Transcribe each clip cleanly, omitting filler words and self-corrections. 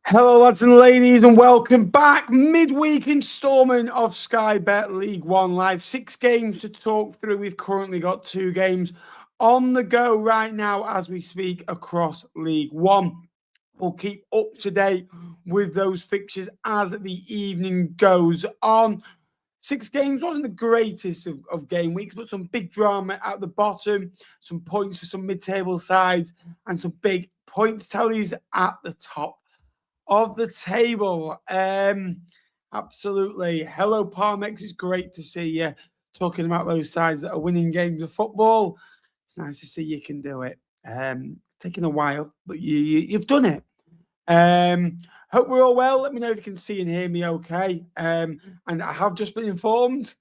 Hello, lads and ladies, and welcome back. Midweek instalment of Sky Bet League One Live. 6 games to talk through. We've currently got 2 games on the go right now as we speak across League One. We'll keep up to date with those fixtures as the evening goes on. 6 games wasn't the greatest of game weeks, but some big drama at the bottom, some points for some mid-table sides, and some big points tallies at the top of the table. Absolutely. Hello, Parmex. It's great to see you talking about those sides that are winning games of football. It's nice to see you can do it. It's taken a while, but you've done it. Hope we're all well. Let me know if you can see and hear me okay. And I have just been informed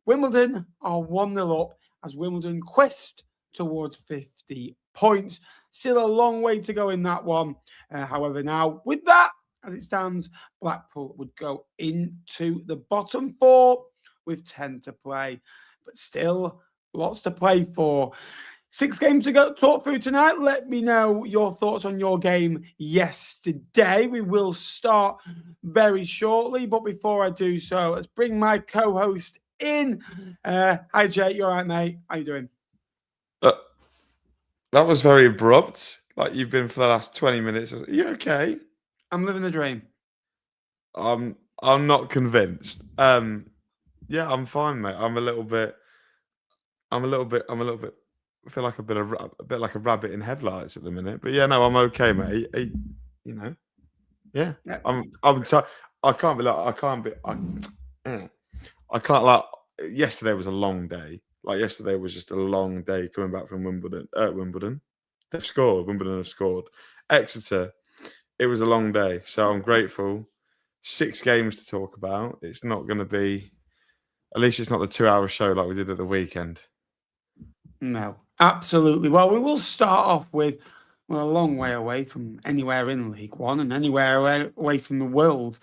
Wimbledon are 1-0 up as Wimbledon quest towards 50 points. Still a long way to go in that one. However, now with that, as it stands, Blackpool would go into the bottom 4 with 10 to play. But still, lots to play for. 6 games to go talk through tonight. Let me know your thoughts on your game yesterday. We will start very shortly. But before I do so, let's bring my co-host in. Hi, Jay. You all right, mate? How you doing? That was very abrupt. Like you've been for the last 20 minutes. Are you okay? I'm living the dream. I'm not convinced. Yeah, I'm fine, mate. I feel like a bit like a rabbit in headlights at the minute. But yeah, no, I'm okay, mate. Yeah. I can't like. Yesterday was a long day. Like yesterday was just a long day coming back from Wimbledon. Wimbledon have scored. Exeter, it was a long day. So I'm grateful. 6 games to talk about. It's not going to be, at least it's not the 2-hour show like we did at the weekend. No, absolutely. Well, we will start off with a long way away from anywhere in League One and anywhere away from the world.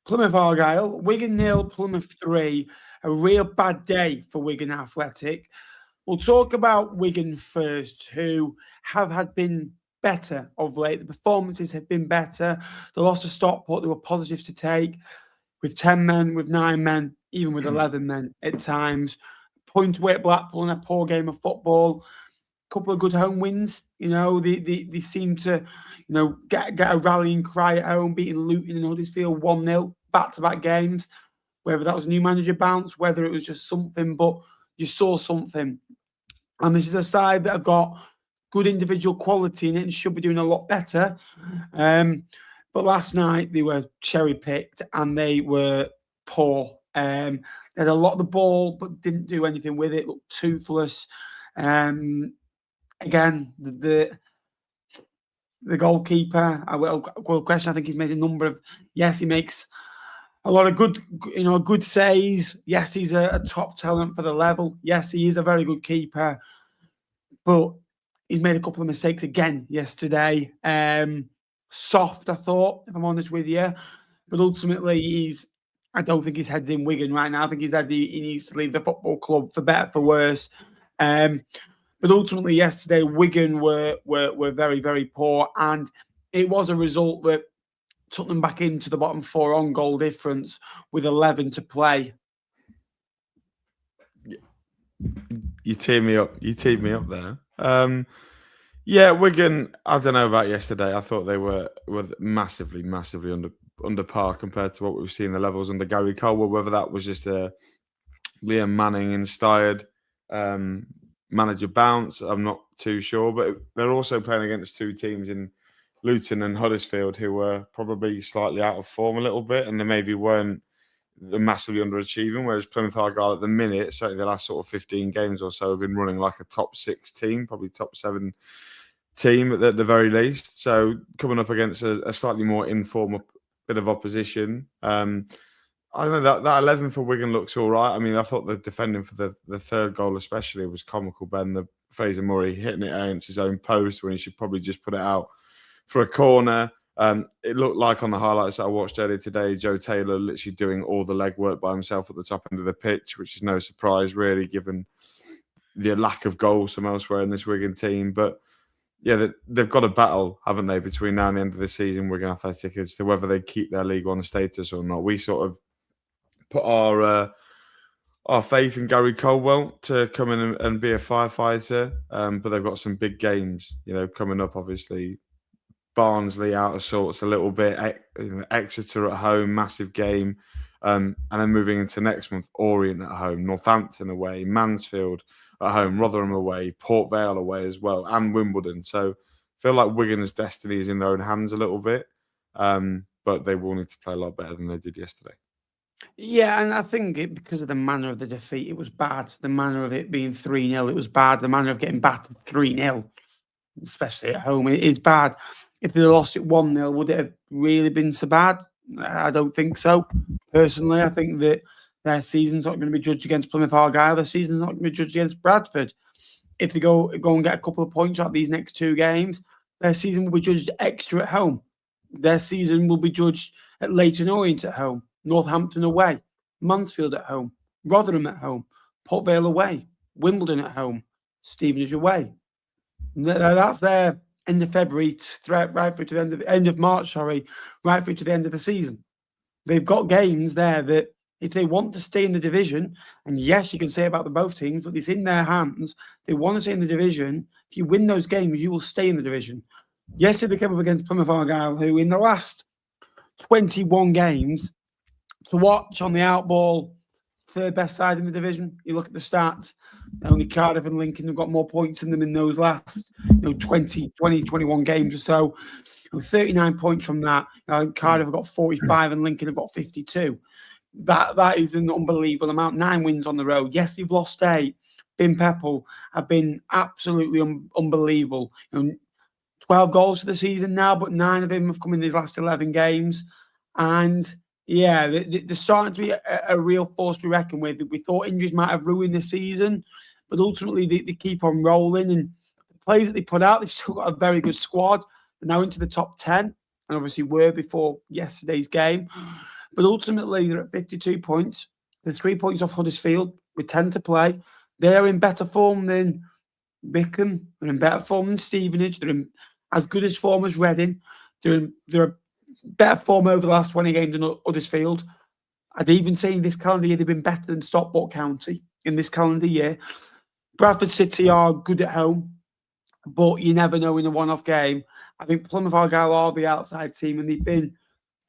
Plymouth Argyle, Wigan 0, Plymouth 3. A real bad day for Wigan Athletic. We'll talk about Wigan first, who have been better of late. The performances have been better. They lost to Stockport. There were positives to take with 10 men, with 9 men, even with 11 men at times. Point away at Blackpool in a poor game of football. A couple of good home wins. They seem to, get a rallying cry at home, beating Luton and Huddersfield 1-0, back-to-back games. Whether that was a new manager bounce, whether it was just something, but you saw something. And this is a side that have got good individual quality in it and should be doing a lot better. But last night they were cherry-picked and they were poor. They had a lot of the ball, but didn't do anything with it. Looked toothless. Again, the goalkeeper, well, question. I think he's made a number of. Yes, he makes a lot of good saves. Yes, he's a top talent for the level. Yes, he is a very good keeper, but he's made a couple of mistakes again yesterday. Soft, I thought, if I'm honest with you, but ultimately I don't think his head's in Wigan right now. I think he needs to leave the football club for better, for worse. But ultimately, yesterday, Wigan were very, very poor, and it was a result that took them back into the bottom 4 on goal difference with 11 to play. You teed me up there. Yeah, Wigan, I don't know about yesterday. I thought they were massively under par compared to what we've seen the levels under Gary Caldwell. Whether that was just a Liam Manning inspired manager bounce, I'm not too sure. But they're also playing against 2 teams in Luton and Huddersfield who were probably slightly out of form a little bit, and they maybe weren't massively underachieving, whereas Plymouth Argyle at the minute, certainly the last sort of 15 games or so, have been running like a top 6 team, probably top 7 team at the very least. So coming up against a slightly more informal bit of opposition, I don't know, that 11 for Wigan looks all right. I mean, I thought the defending for the third goal especially was comical, Ben. The Fraser Murray hitting it against his own post when he should probably just put it out for a corner. It looked like on the highlights that I watched earlier today, Joe Taylor literally doing all the legwork by himself at the top end of the pitch, which is no surprise really, given the lack of goals from elsewhere in this Wigan team. But they've got a battle, haven't they, between now and the end of the season, Wigan Athletic, as to whether they keep their League One status or not. We sort of put our faith in Gary Caldwell to come in and be a firefighter, but they've got some big games, coming up. Obviously, Barnsley out of sorts a little bit. Exeter at home, massive game, and then moving into next month, Orient at home, Northampton away, Mansfield at home, Rotherham away, Port Vale away as well, and Wimbledon. So I feel like Wigan's destiny is in their own hands a little bit, but they will need to play a lot better than they did yesterday. Yeah, and I think because of the manner of the defeat, it was bad. The manner of it being 3-0, it was bad. The manner of getting battered 3-0, especially at home, it is bad. If they lost it 1-0, would it have really been so bad? I don't think so. Personally, I think that their season's not going to be judged against Plymouth Argyle. Their season's not going to be judged against Bradford. If they go and get a couple of points out of these next two games, their season will be judged Exeter at home. Their season will be judged at Leyton Orient at home, Northampton away, Mansfield at home, Rotherham at home, Port Vale away, Wimbledon at home, Stevenage away. That's their end of February, right through to the end of March, right through to the end of the season. They've got games there that if they want to stay in the division, and yes, you can say about the both teams, but it's in their hands. They want to stay in the division. If you win those games, you will stay in the division. Yesterday, they came up against Plymouth Argyle, who in the last 21 games to watch on the outball, third best side in the division. You look at the stats, only Cardiff and Lincoln have got more points than them in those last 21 games or so. 39 points from that. Cardiff have got 45 and Lincoln have got 52. That is an unbelievable amount. 9 wins on the road. Yes, they've lost 8. Bin Peppel have been absolutely unbelievable. 12 goals for the season now, but 9 of them have come in these last 11 games. And yeah, they're starting to be a real force to be reckoned with. We thought injuries might have ruined the season, but ultimately they keep on rolling. And the players that they put out, they've still got a very good squad. They're now into the top 10, and obviously were before yesterday's game. But ultimately, they're at 52 points. They're 3 points off Huddersfield with 10 to play. They're in better form than Wickham. They're in better form than Stevenage. They're in as good as form as Reading. They're better form over the last 20 games than Huddersfield. I'd even say in this calendar year, they've been better than Stockport County in this calendar year. Bradford City are good at home, but you never know in a one-off game. I think Plymouth Argyle are the outside team, and they've been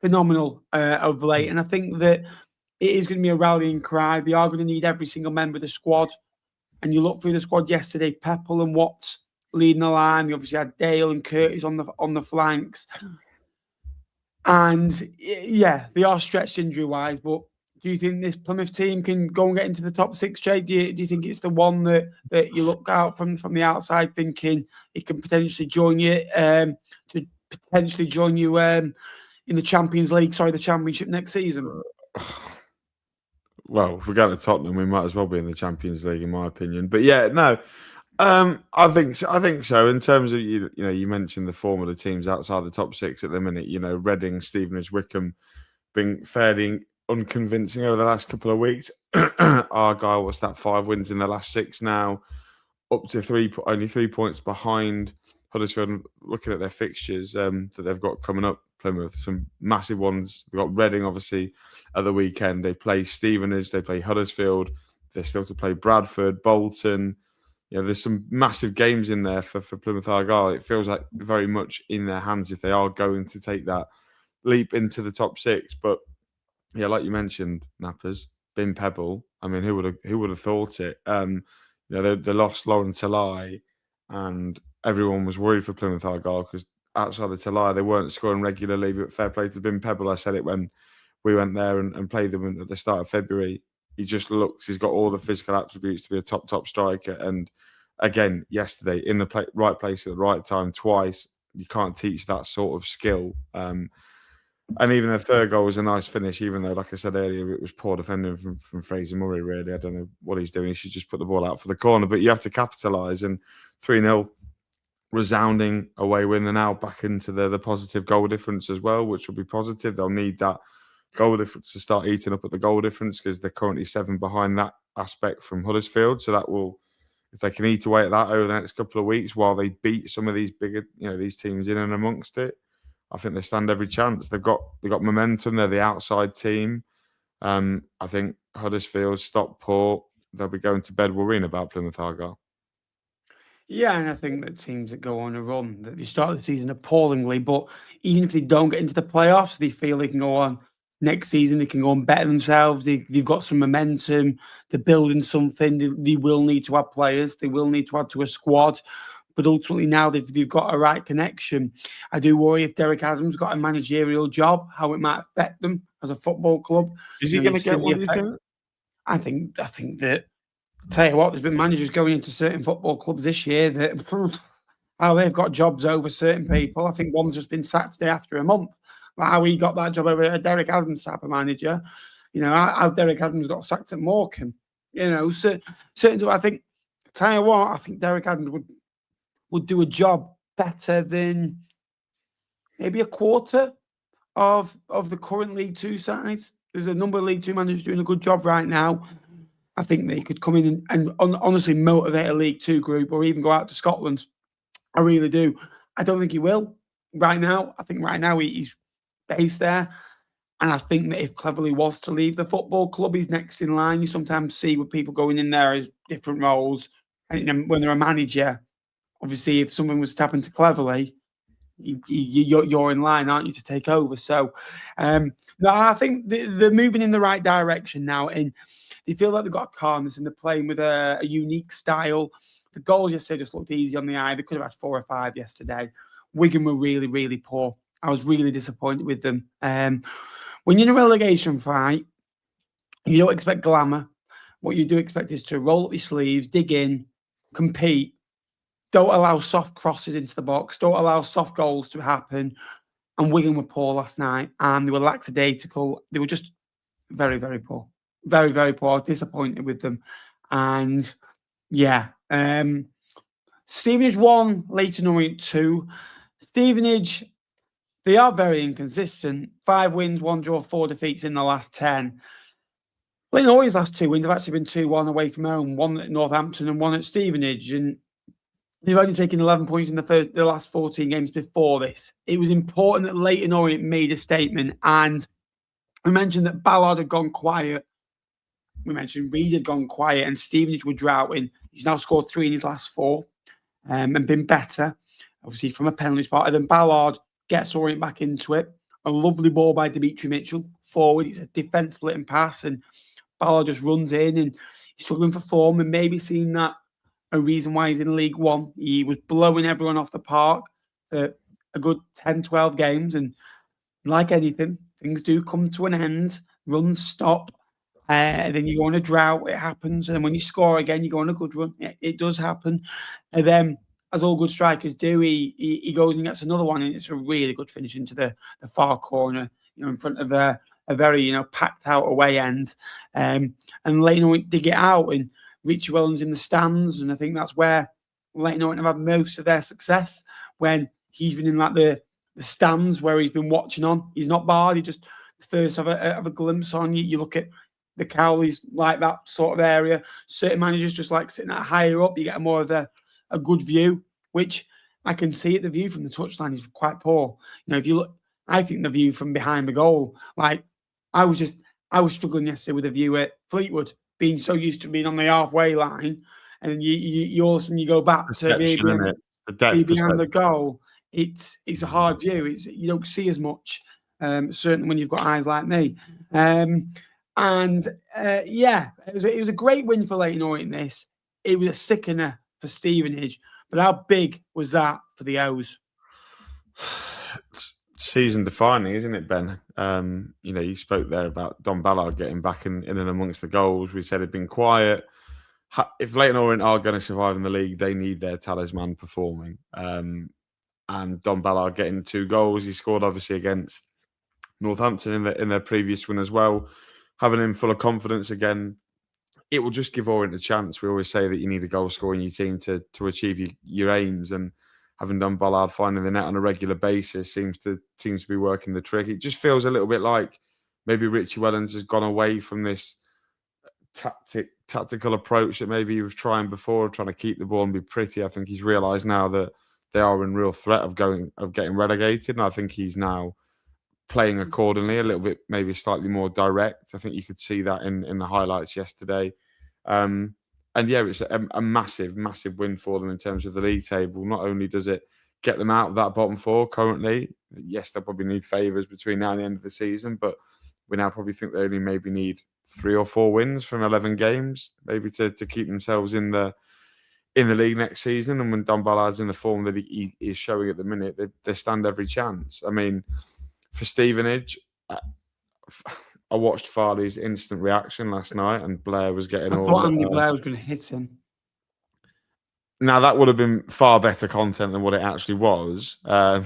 phenomenal of late. And I think that it is going to be a rallying cry. They are going to need every single member of the squad. And you look through the squad yesterday, Peppel and Watts leading the line. You obviously had Dale and Curtis on the flanks. And yeah, they are stretched injury-wise, but do you think this Plymouth team can go and get into the top 6, Jake? Do you think it's the one that you look out from the outside thinking it can potentially join you in the Champions League, the Championship next season? Well, if we go to Tottenham, we might as well be in the Champions League, in my opinion. But yeah, no, I think so. In terms of you mentioned the form of the teams outside the top 6 at the minute. Reading, Stevenage, Wickham, being fairly unconvincing over the last couple of weeks. Argyle, what's that? 5 wins in the last 6 now, up to only 3 points behind Huddersfield. Looking at their fixtures that they've got coming up, Plymouth, some massive ones. They've got Reading, obviously, at the weekend. They play Stevenage, they play Huddersfield. They're still to play Bradford, Bolton. There's some massive games in there for Plymouth Argyle. It feels like very much in their hands if they are going to take that leap into the top 6. But yeah, like you mentioned, Nappers, Bin Pebble. I mean, who would have thought it? They lost Lauren Talai, and everyone was worried for Plymouth Argyle because outside of Talai, they weren't scoring regularly. But fair play to Bin Pebble. I said it when we went there and played them at the start of February. He's got all the physical attributes to be a top striker. And again, yesterday, in the right place at the right time twice. You can't teach that sort of skill. And even the third goal was a nice finish, even though, like I said earlier, it was poor defending from Fraser Murray, really. I don't know what he's doing. He should just put the ball out for the corner. But you have to capitalise. And 3-0, resounding away win. They're now back into the positive goal difference as well, which will be positive. They'll need that goal difference to start eating up at the goal difference because they're currently 7 behind that aspect from Huddersfield. So that will if they can eat away at that over the next couple of weeks while they beat some of these bigger, these teams in and amongst it, I think they stand every chance. They've got momentum. They're the outside team. I think Huddersfield, Stockport, they'll be going to bed worrying about Plymouth Argyle. Yeah, and I think that teams that go on a run, that they start the season appallingly, but even if they don't get into the playoffs, they feel they can go on next season, they can go and better themselves. They've got some momentum, they're building something. They will need to add players, they will need to add to a squad. But ultimately now they've got a right connection. I do worry if Derek Adams got a managerial job, how it might affect them as a football club. Is he going to get one, do you think? I think that, tell you what, there's been managers going into certain football clubs this year that how they've got jobs over certain people. I think one's just been sacked today after a month. How he got that job over a Derek Adams type of manager. How Derek Adams got sacked at Morecambe. Certain. I think, tell you what, I think Derek Adams would do a job better than maybe a quarter of the current League Two sides. There's a number of League Two managers doing a good job right now. I think they could come in and honestly motivate a League Two group or even go out to Scotland. I really do. I don't think he will right now. I think right now he's based there. And I think that if Cleverley was to leave the football club, he's next in line. You sometimes see with people going in there as different roles. And when they're a manager, obviously, if someone was to happen to Cleverley, you're in line, aren't you, to take over? So, no, I think they're moving in the right direction now. And they feel like they've got a calmness and they're playing with a unique style. The goals yesterday just looked easy on the eye. They could have had 4 or 5 yesterday. Wigan were really, really poor. I was really disappointed with them. When you're in a relegation fight, you don't expect glamour. What you do expect is to roll up your sleeves, dig in, compete. Don't allow soft crosses into the box. Don't allow soft goals to happen. And Wigan were poor last night, and they were lackadaisical. They were just very, very poor. Very, very poor. I was disappointed with them. And yeah, Stevenage 1, Leyton Orient 2. Stevenage, they are very inconsistent. 5 wins, 1 draw, 4 defeats in the last 10. Leyton Orient's last 2 wins have actually been 2-1 away from home, 1 at Northampton and 1 at Stevenage. And they've only taken 11 points in the last 14 games before this. It was important that Leyton Orient made a statement. And we mentioned that Ballard had gone quiet. We mentioned Reid had gone quiet and Stevenage were droughting. He's now scored 3 in his last 4 and been better, obviously, from a penalty spot. And then Ballard gets Orient back into it. A lovely ball by Dimitri Mitchell forward. It's a defence splitting pass and Ballard just runs in and he's struggling for form and maybe seeing that a reason why he's in League One. He was blowing everyone off the park for a good 10, 12 games. And like anything, things do come to an end. Runs stop. And then you go on a drought, it happens. And when you score again, you go on a good run. It does happen. And then, as all good strikers do, he goes and gets another one. And it's a really good finish into the far corner, in front of a very, packed out away end. And Leyton Orient dig it out. And Richie Wellens in the stands. And I think that's where Leyton Orient have had most of their success, when he's been in like the stands where he's been watching on. He's not barred. He just first have a glimpse on you. You look at the Cowleys, like that sort of area. Certain managers just like sitting at higher up. You get more of a good view, which I can see at the view from the touchline is quite poor. If you look, I think the view from behind the goal, like I was struggling yesterday with the view at Fleetwood, being so used to being on the halfway line, and then you all of a sudden you go back to be behind the goal. It's a hard view. You don't see as much, certainly when you've got eyes like me. It was a great win for Leyton Orient. It was a sickener for Stevenage, but how big was that for the O's? It's season defining, isn't it, Ben? You spoke there about Don Ballard getting back in and amongst the goals. We said it'd been quiet. If Leyton Orient are going to survive in the league, they need their talisman performing. And Don Ballard getting 2 goals. He scored obviously against Northampton in their previous win as well. Having him full of confidence again, it will just give Orient a chance. We always say that you need a goal scorer in your team to achieve your aims, and having Don Ballard finding the net on a regular basis seems to be working the trick. It just feels a little bit like maybe Richie Wellens has gone away from this tactical approach that maybe he was trying before, trying to keep the ball and be pretty. I think he's realised now that they are in real threat of getting relegated, and I think he's now playing accordingly, a little bit maybe slightly more direct. I think you could see that in the highlights yesterday. And yeah, it's a massive win for them in terms of the league table. Not only does it get them out of that bottom four currently, yes, they'll probably need favours between now and the end of the season, but we now probably think they only maybe need 3 or 4 wins from 11 games, maybe to keep themselves in the league next season. And when Don Ballard's in the form that he is showing at the minute, they stand every chance. I mean, for Stevenage, I watched Farley's instant reaction last night, and Blair was getting I thought Andy Blair was going to hit him. Now, that would have been far better content than what it actually was. I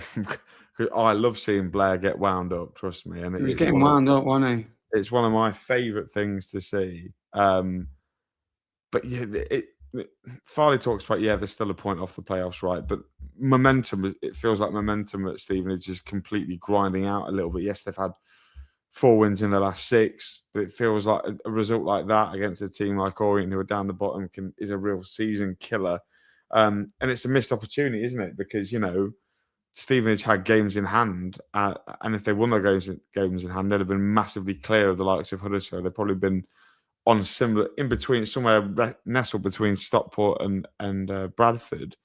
love seeing Blair get wound up, trust me. And he was getting wound up, wasn't he? It's one of my favourite things to see. But yeah, Farley talks about, they're still a point off the playoffs, right? But momentum, it feels like momentum at Stevenage is completely grinding out a little bit. Yes, they've had 4 wins in the last 6, but it feels like a result like that against a team like Orient, who are down the bottom, is a real season killer. And it's a missed opportunity, isn't it? Because, Stevenage had games in hand, and if they won their games in hand, they'd have been massively clear of the likes of Huddersfield. They'd probably been on similar, in between, somewhere nestled between Stockport and Bradford.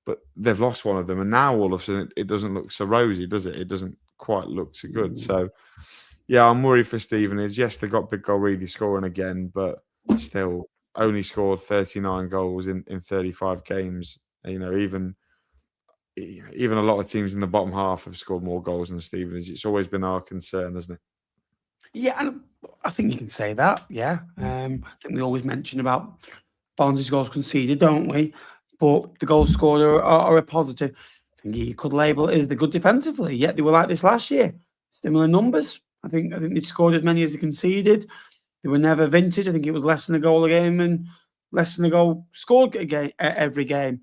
But they've lost one of them, and now all of a sudden it doesn't look so rosy, does it? It doesn't quite look so good. So, yeah, I'm worried for Stevenage. Yes, they got Big Golreedy scoring again, but still only scored 39 goals in 35 games. Even a lot of teams in the bottom half have scored more goals than Stevenage. It's always been our concern, hasn't it? Yeah, and I think you can say that. Yeah, I think we always mention about Barnsley's goals conceded, don't we? But the goals scored are a positive. I think you could label it as the good defensively. Yet they were like this last year. Similar numbers. I think they scored as many as they conceded. They were never vintage. I think it was less than a goal a game and less than a goal scored every game.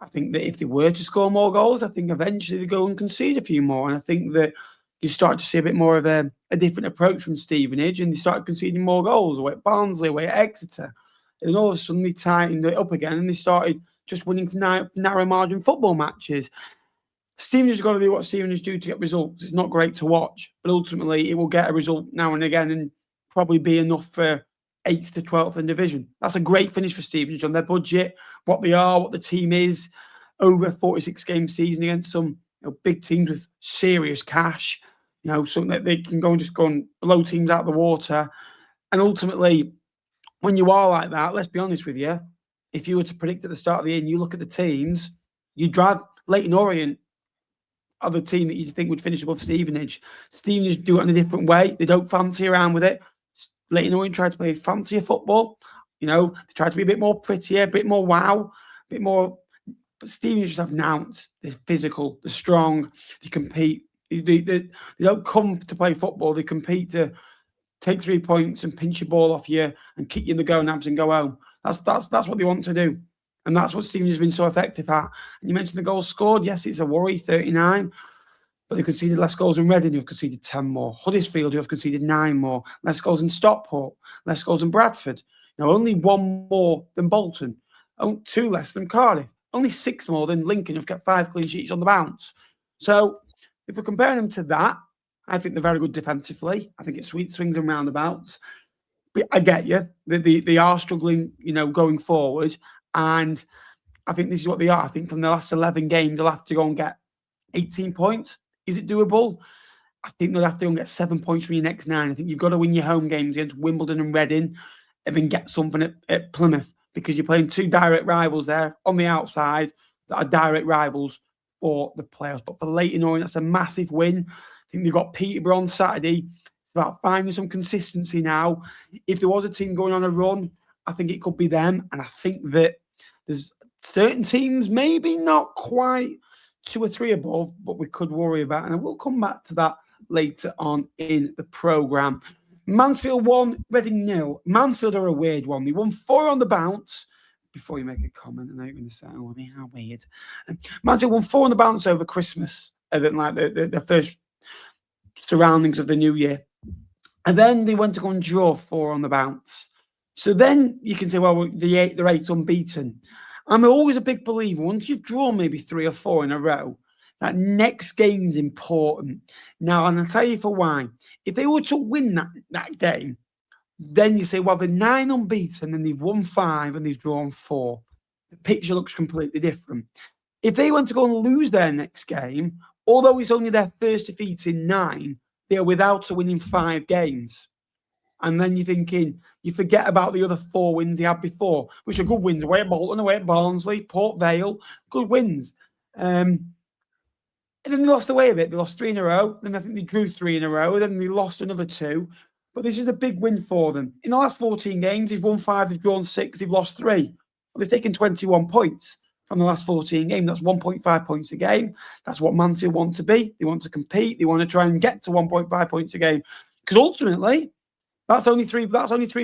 I think that if they were to score more goals, I think eventually they go and concede a few more. And I think that you start to see a bit more of a different approach from Stevenage, and they started conceding more goals away at Barnsley, away at Exeter. And all of a sudden they tightened it up again, and they started just winning narrow margin football matches. Stevenage has got to do what Stevenage do to get results. It's not great to watch, but ultimately it will get a result now and again and probably be enough for 8th to 12th in division. That's a great finish for Stevenage on their budget, what they are, what the team is, over a 46-game season against some big teams with serious cash, something that they can go and blow teams out of the water. And ultimately, when you are like that, let's be honest with you, if you were to predict at the start of the year and you look at the teams, you drive Leyton Orient are the team that you think would finish above Stevenage. Stevenage do it in a different way. They don't fancy around with it. Leyton Orient try to play fancier football. They try to be a bit more prettier, a bit more wow, a bit more. But Stevenage just have nouns. They're physical, they're strong, they compete. They don't come to play football. They compete to take 3 points and pinch your ball off you and kick you in the go-nabs and go home. That's what they want to do. And that's what Stevenage has been so effective at. And you mentioned the goals scored. Yes, it's a worry, 39. But they conceded less goals than Reading, who have conceded 10 more. Huddersfield, who have conceded 9 more. Less goals than Stockport. Less goals than Bradford. Only 1 more than Bolton. 2 less than Cardiff. Only 6 more than Lincoln, who've kept 5 clean sheets on the bounce. So, if we're comparing them to that, I think they're very good defensively. I think it's sweet swings and roundabouts. But I get you. They are struggling, going forward. And I think this is what they are. I think from the last 11 games, they'll have to go and get 18 points. Is it doable? I think they'll have to go and get 7 points from your next 9. I think you've got to win your home games against Wimbledon and Reading and then get something at Plymouth, because you're playing 2 direct rivals there on the outside that are direct rivals for the playoffs. But for Leyton Orient, that's a massive win. I think they've got Peterborough on Saturday. It's about finding some consistency now. If there was a team going on a run, I think it could be them. And I think that there's certain teams, maybe not quite 2 or 3 above, but we could worry about. And I will come back to that later on in the programme. Mansfield 1, Reading 0. Mansfield are a weird one. They won 4 on the bounce. Before you make a comment, I know you're going to say, oh, they are weird. Mansfield won 4 on the bounce over Christmas, and then like the first surroundings of the new year. And then they went to go and draw 4 on the bounce. So then you can say, well, they're 8 unbeaten. I'm always a big believer, once you've drawn maybe 3 or 4 in a row, that next game's important. Now, and I'll tell you for why. If they were to win that game, then you say, well, they're 9 unbeaten and they've won 5 and they've drawn 4. The picture looks completely different. If they went to go and lose their next game, although it's only their first defeat in 9, they're without a win in 5 games. And then you're thinking, you forget about the other 4 wins they had before, which are good wins away at Bolton, away at Barnsley, Port Vale, good wins. And then they lost away a bit. They lost 3 in a row. Then I think they drew 3 in a row. Then they lost another 2. But this is a big win for them. In the last 14 games, they've won 5, they've drawn 6, they've lost 3. Well, they've taken 21 points from the last 14 games. That's 1.5 points a game. That's what Mansfield want to be. They want to compete. They want to try and get to 1.5 points a game. Because ultimately, that's only 3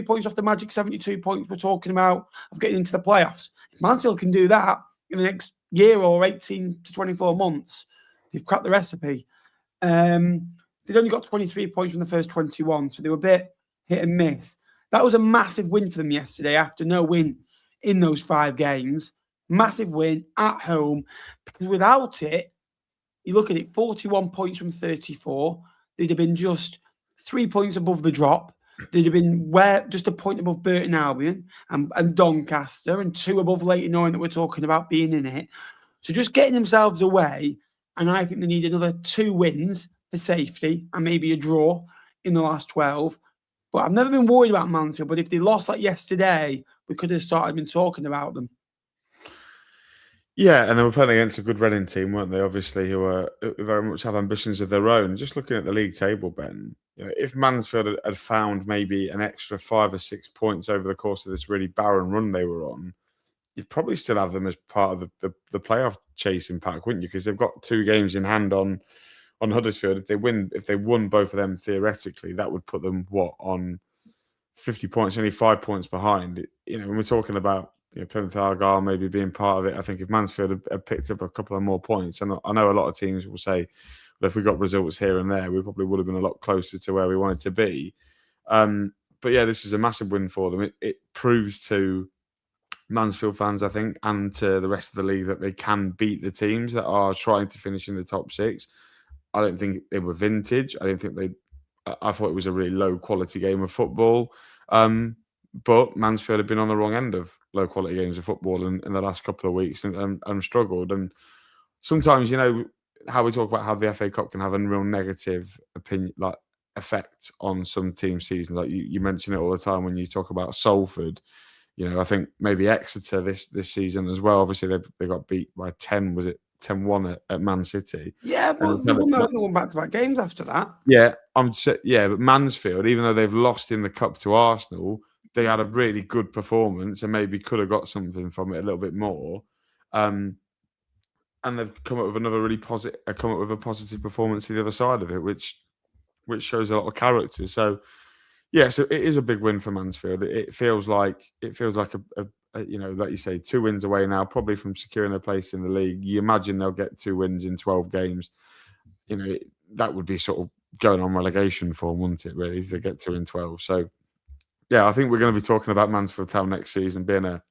points off the magic 72 points we're talking about of getting into the playoffs. If Mansfield can do that in the next year or 18 to 24 months, they've cracked the recipe. They'd only got 23 points from the first 21, so they were a bit hit and miss. That was a massive win for them yesterday after no win in those 5 games. Massive win at home. Because without it, you look at it, 41 points from 34. They'd have been just 3 points above the drop. They'd have been just a point above Burton Albion and Doncaster, and 2 above Leyton Orient that we're talking about being in it. So just getting themselves away, and I think they need another 2 wins for safety and maybe a draw in the last 12. But I've never been worried about Mansfield, but if they lost like yesterday, we could have started been talking about them. Yeah, and they were playing against a good Reading team, weren't they? Obviously, who very much have ambitions of their own. Just looking at the league table, Ben, if Mansfield had found maybe an extra 5 or 6 points over the course of this really barren run they were on, you'd probably still have them as part of the playoff chasing pack, wouldn't you? Because they've got 2 games in hand on Huddersfield. If they won both of them theoretically, that would put them on 50 points, only 5 points behind. When we're talking about Plymouth Argyle maybe being part of it, I think if Mansfield had picked up a couple of more points, and I know a lot of teams will say, well, if we got results here and there, we probably would have been a lot closer to where we wanted to be. But yeah, this is a massive win for them. It proves to Mansfield fans, I think, and to the rest of the league that they can beat the teams that are trying to finish in the top 6. I don't think they were vintage. I thought it was a really low quality game of football. But Mansfield have been on the wrong end of low quality games of football in the last couple of weeks and struggled. And sometimes, how we talk about how the FA Cup can have a real negative effect on some team seasons. Like you mention it all the time when you talk about Salford. I think maybe Exeter this season as well. Obviously, they got beat by 10. Was it 10-1 at Man City? Yeah, well, they won back-to-back games after that. Yeah, but Mansfield, even though they've lost in the cup to Arsenal, they had a really good performance and maybe could have got something from it a little bit more. And they've come up with another really positive, a positive performance to the other side of it, which shows a lot of character. So, yeah, so it is a big win for Mansfield. It feels like a like you say, 2 wins away now, probably from securing a place in the league. You imagine they'll get 2 wins in 12 games. That would be sort of going on relegation form, wouldn't it, really, if they get 2 in 12. So, yeah, I think we're going to be talking about Mansfield Town next season being a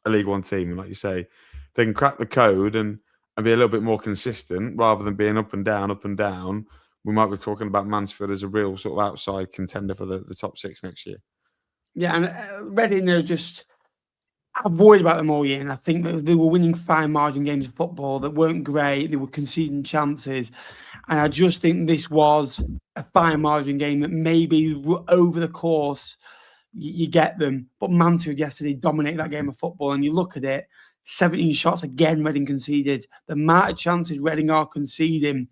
League One team. And like you say, they can crack the code and be a little bit more consistent rather than being up and down. We might be talking about Mansfield as a real sort of outside contender for the top 6 next year. Yeah, and Reading, I've worried about them all year, and I think that they were winning fine margin games of football that weren't great. They were conceding chances, and I just think this was a fine margin game that maybe over the course you get them. But Mansfield yesterday dominated that game of football, and you look at it, 17 shots again, Reading conceded. The amount of chances Reading are conceding,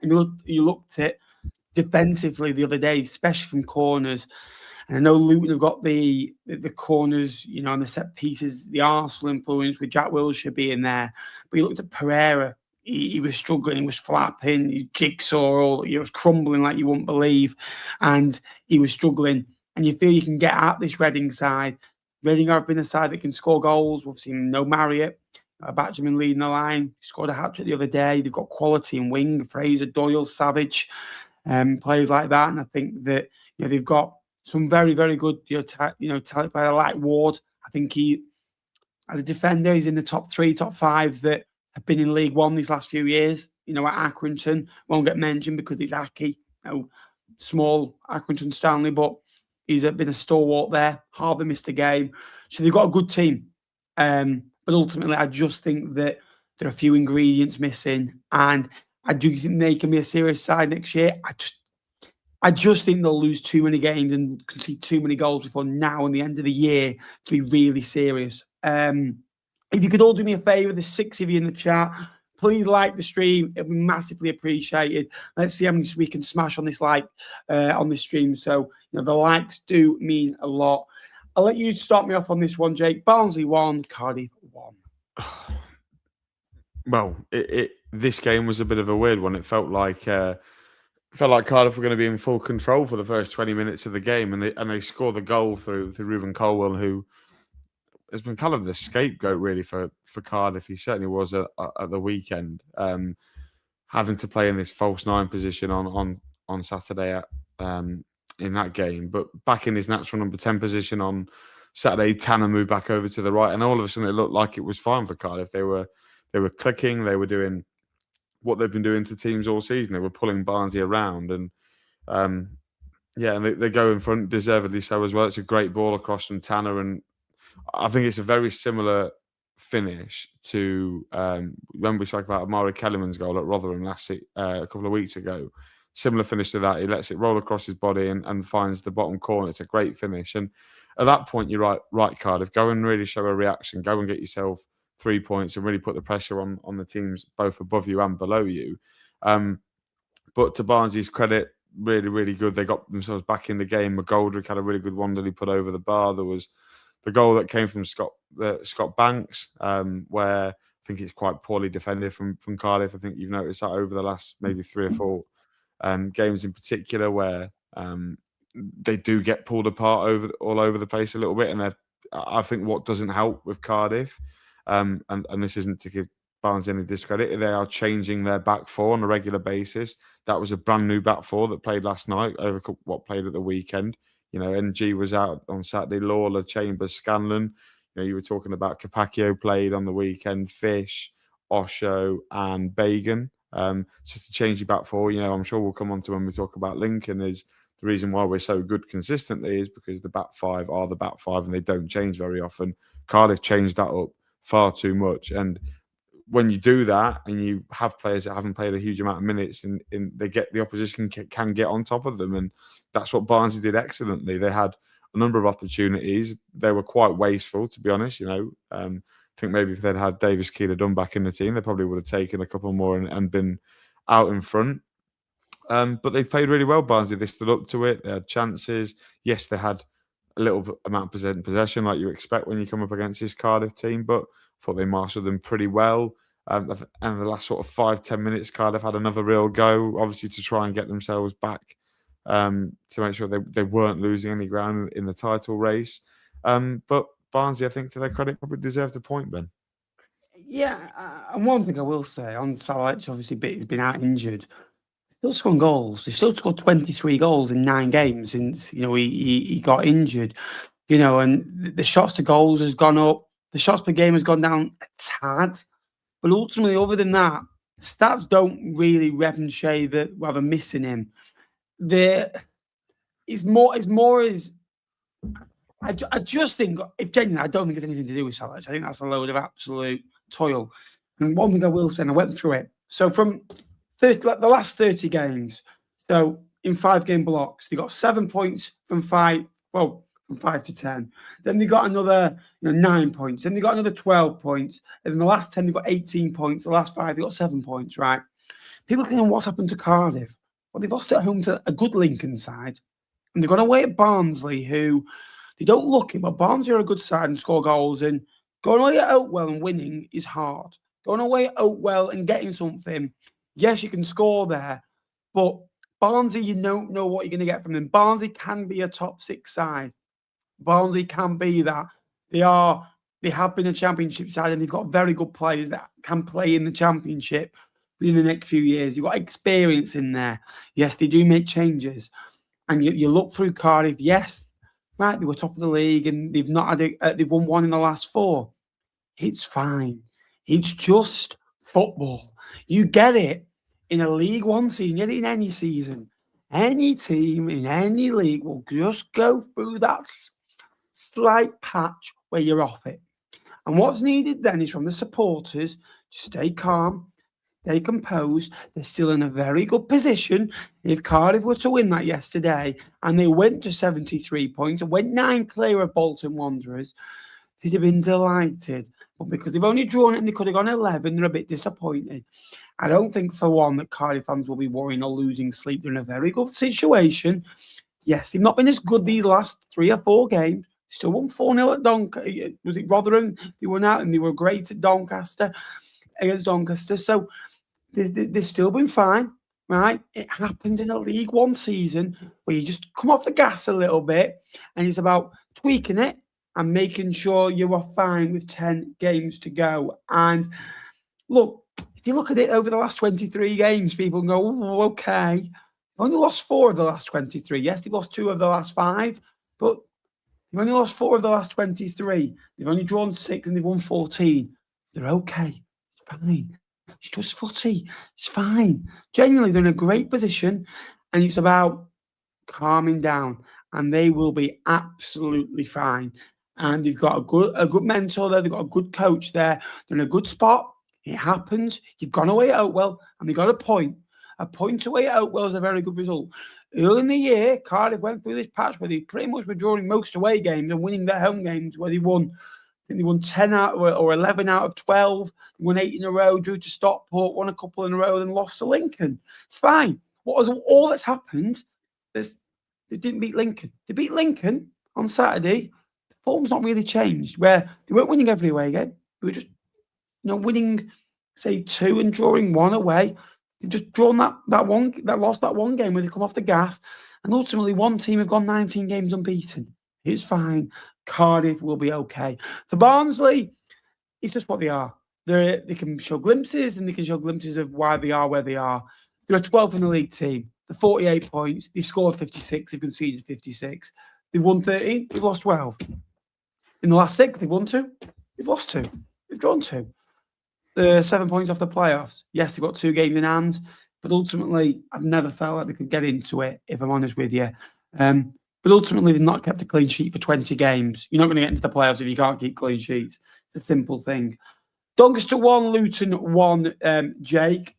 and you looked at defensively the other day, especially from corners. And I know Luton have got the corners, and the set pieces, the Arsenal influence with Jack Wilshere being there. But you looked at Pereira, he was struggling, he was flapping, his jigsaw, he was crumbling like you wouldn't believe. And he was struggling. And you feel you can get at this Reading side. Reading have been a side that can score goals. We've seen no Marriott, Batchman leading the line. He scored a hat-trick the other day. They've got quality in wing, Fraser, Doyle, Savage, players like that. And I think that they've got some very, very good, talent player like Ward. I think he, as a defender, he's in the top 3, top 5 that have been in League One these last few years. At Accrington, won't get mentioned because he's Aki, small Accrington Stanley, but he's been a stalwart there. Hardly missed a game, so they've got a good team. But ultimately, I just think that there are a few ingredients missing, and I do think they can be a serious side next year. I just think they'll lose too many games and concede too many goals before now and the end of the year to be really serious. If you could all do me a favour, there's 6 of you in the chat. Please like the stream; it'll be massively appreciated. Let's see how many we can smash on this on this stream. So the likes do mean a lot. I'll let you start me off on this one, Jake. Barnsley 1, Cardiff 1. Well, this game was a bit of a weird one. It felt like Cardiff were going to be in full control for the first 20 minutes of the game, and they score the goal through Ruben Colwell, who has been kind of the scapegoat really for Cardiff. He certainly was at the weekend, having to play in this false 9 position on Saturday in that game, but back in his natural number 10 position on Saturday. Tanner moved back over to the right, and all of a sudden it looked like it was fine for Cardiff. They were clicking, they were doing what they've been doing to teams all season. They were pulling Barnsley around, and they go in front, deservedly so as well. It's a great ball across from Tanner, and I think it's a very similar finish to when we spoke about Amari Kellerman's goal at Rotherham a couple of weeks ago. Similar finish to that. He lets it roll across his body and finds the bottom corner. It's a great finish. And at that point, you're right, Cardiff. Go and really show a reaction. Go and get yourself 3 points and really put the pressure on the teams both above you and below you. But to Barnsley's credit, really, really good. They got themselves back in the game. McGoldrick had a really good one that he put over the bar. There was the goal that came from Scott Banks, where I think it's quite poorly defended from Cardiff. I think you've noticed that over the last maybe 3 or 4 games in particular, where they do get pulled apart all over the place a little bit. And I think what doesn't help with Cardiff, and this isn't to give Barnsley any discredit, they are changing their back 4 on a regular basis. That was a brand new back 4 that played last night over what played at the weekend. NG was out on Saturday, Lawler, Chambers, Scanlon. You were talking about Capaccio played on the weekend, Fish, Osho, and Bagan. So to change your back 4, I'm sure we'll come on to when we talk about Lincoln, is the reason why we're so good consistently is because the back 5 are the back 5 and they don't change very often. Cardiff changed that up far too much. And when you do that and you have players that haven't played a huge amount of minutes and they get the opposition can get on top of them, and that's what Barnsley did excellently. They had a number of opportunities. They were quite wasteful, to be honest. I think maybe if they'd had Davis Keeler Dunn back in the team, they probably would have taken a couple more and been out in front. But they played really well, Barnsley. They stood up to it. They had chances. Yes, they had a little amount of possession like you expect when you come up against this Cardiff team, but I thought they marshalled them pretty well. And the last sort of 5-10 minutes, Cardiff had another real go, obviously to try and get themselves back, to make sure they weren't losing any ground in the title race. But Barnsley, I think, to their credit, probably deserved a point, Ben. Yeah, and one thing I will say on Saleh, obviously, he's been out injured. Still scoring goals. They've still scored 23 goals in 9 games since he got injured. And the shots to goals has gone up. The shots per game has gone down a tad. But ultimately, other than that, the stats don't really rep and say that we're missing him. It's more as I just think, if genuinely, I don't think it's anything to do with Saleh. I think that's a load of absolute toil. And one thing I will say, and I went through it. So from the last 30 games, so in 5-game blocks, they got 7 points from 5 to 10. Then they got another 9 points. Then they got another 12 points. And in the last 10, they got 18 points. The last 5, they got 7 points, right? People thinking, what's happened to Cardiff? Well, they've lost at home to a good Lincoln side. And they've gone away at Barnsley, who they don't look it, but Barnsley are a good side and score goals. And going away at Oakwell and winning is hard. Going away at Oakwell and getting something, yes, you can score there. But Barnsley, you don't know what you're going to get from them. Barnsley can be a top 6 side. Barnsley can be that. They have been a championship side and they've got very good players that can play in the championship in the next few years. You've got experience in there. Yes, they do make changes. And you look through Cardiff, yes, right, they were top of the league and they've not had they've won one in the last 4. It's fine. It's just football. You get it in a League One season, you get it in any season. Any team in any league will just go through that slight patch where you're off it. And what's needed then is from the supporters to stay calm, stay composed. They're still in a very good position. If Cardiff were to win that yesterday and they went to 73 points and went 9 clear of Bolton Wanderers, they'd have been delighted. But because they've only drawn it and they could have gone 11, they're a bit disappointed. I don't think, for one, that Cardiff fans will be worrying or losing sleep. They're in a very good situation. Yes, they've not been as good these last 3 or 4 games. Still won 4-0 at Doncaster. Was it Rotherham? They won out and they were great at Doncaster, against Doncaster. So they've still been fine, right? It happens in a League One season where you just come off the gas a little bit and it's about tweaking it and making sure you are fine with 10 games to go. And look, if you look at it over the last 23 games, people go, oh, okay. They've only lost 4 of the last 23. Yes, they've lost 2 of the last 5, but they've only lost 4 of the last 23. They've only drawn 6 and they've won 14. They're okay. It's fine. It's just footy. It's fine. Genuinely, they're in a great position and it's about calming down and they will be absolutely fine. And they've got a good mentor there. They've got a good coach there. They're in a good spot. It happens. You've gone away at Oatwell and they got a point. A point away at Oatwell is a very good result. Early in the year, Cardiff went through this patch where they pretty much were drawing most away games and winning their home games where they won. I think they won 10 out or 11 out of 12. They won 8 in a row, drew to Stockport, won a couple in a row, and lost to Lincoln. It's fine. What was all that's happened? They didn't beat Lincoln. They beat Lincoln on Saturday. The form's not really changed. Where they weren't winning every away game. They were just winning, say, 2 and drawing 1 away. They've just drawn that lost that one game where they come off the gas. And ultimately, one team have gone 19 games unbeaten. It's fine. Cardiff will be okay. For Barnsley, it's just what they are. They can show glimpses and they can show glimpses of why they are where they are. They're a 12th in the league team. They're 48 points. They scored 56. They've conceded 56. They've won 13. They've lost 12. In the last 6, they've won 2. They've lost 2. They've drawn 2. They're 7 points off the playoffs. Yes, they've got 2 games in hand, but ultimately, I've never felt like they could get into it, if I'm honest with you. But ultimately, they've not kept a clean sheet for 20 games. You're not going to get into the playoffs if you can't keep clean sheets. It's a simple thing. Doncaster 1, Luton 1, Jake.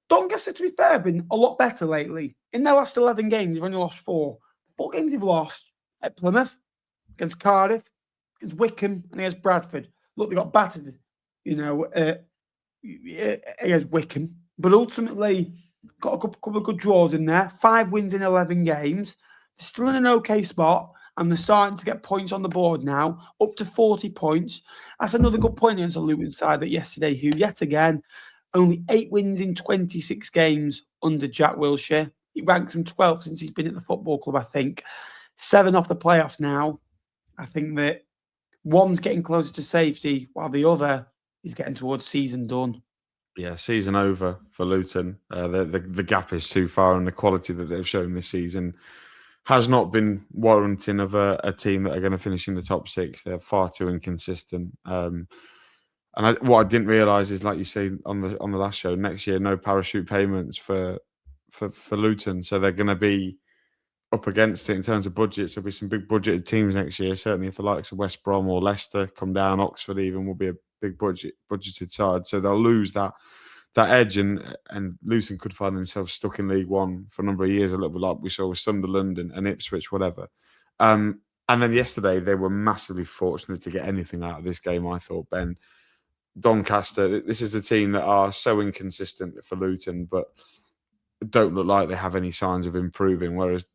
Doncaster, to be fair, have been a lot better lately. In their last 11 games, they've only lost 4. 4 games they've lost at Plymouth, against Cardiff, against Wycombe, and against Bradford. Look, they got battered, against Wycombe. But ultimately, got a couple of good draws in there. 5 wins in 11 games. They're still in an okay spot, and they're starting to get points on the board now, up to 40 points. That's another good point against the Luton side that yesterday, who, yet again, only 8 wins in 26 games under Jack Wilshere. He ranks him 12th since he's been at the football club, I think. 7 off the playoffs now. I think that one's getting closer to safety, while the other is getting towards season done. Yeah, season over for Luton. The gap is too far, and the quality that they've shown this season has not been warranting of a team that are going to finish in the top 6. They're far too inconsistent. What I didn't realise is, like you say on the last show, next year no parachute payments for Luton, so they're going to be up against it in terms of budgets. There'll be some big budgeted teams next year. Certainly, if the likes of West Brom or Leicester come down, Oxford even will be a big budgeted side. So they'll lose that edge, and Luton could find themselves stuck in League One for a number of years, a little bit like we saw with Sunderland and Ipswich, whatever. And then yesterday they were massively fortunate to get anything out of this game. I thought, Ben. Doncaster, this is a team that are so inconsistent for Luton, but don't look like they have any signs of improving. Whereas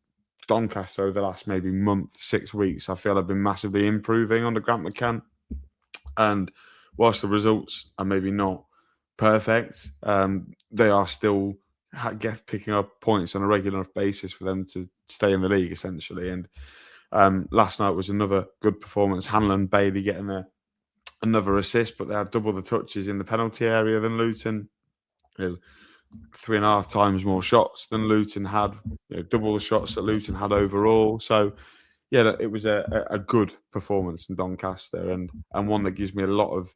Doncaster, over the last maybe month, 6 weeks, I feel have been massively improving under Grant McCann. And whilst the results are maybe not perfect, they are still picking up points on a regular basis for them to stay in the league, essentially. And last night was another good performance. Hanlon Bailey getting another assist, but they had double the touches in the penalty area than Luton. 3.5 times more shots than Luton had, double the shots that Luton had overall. So, yeah, it was a good performance in Doncaster and one that gives me a lot of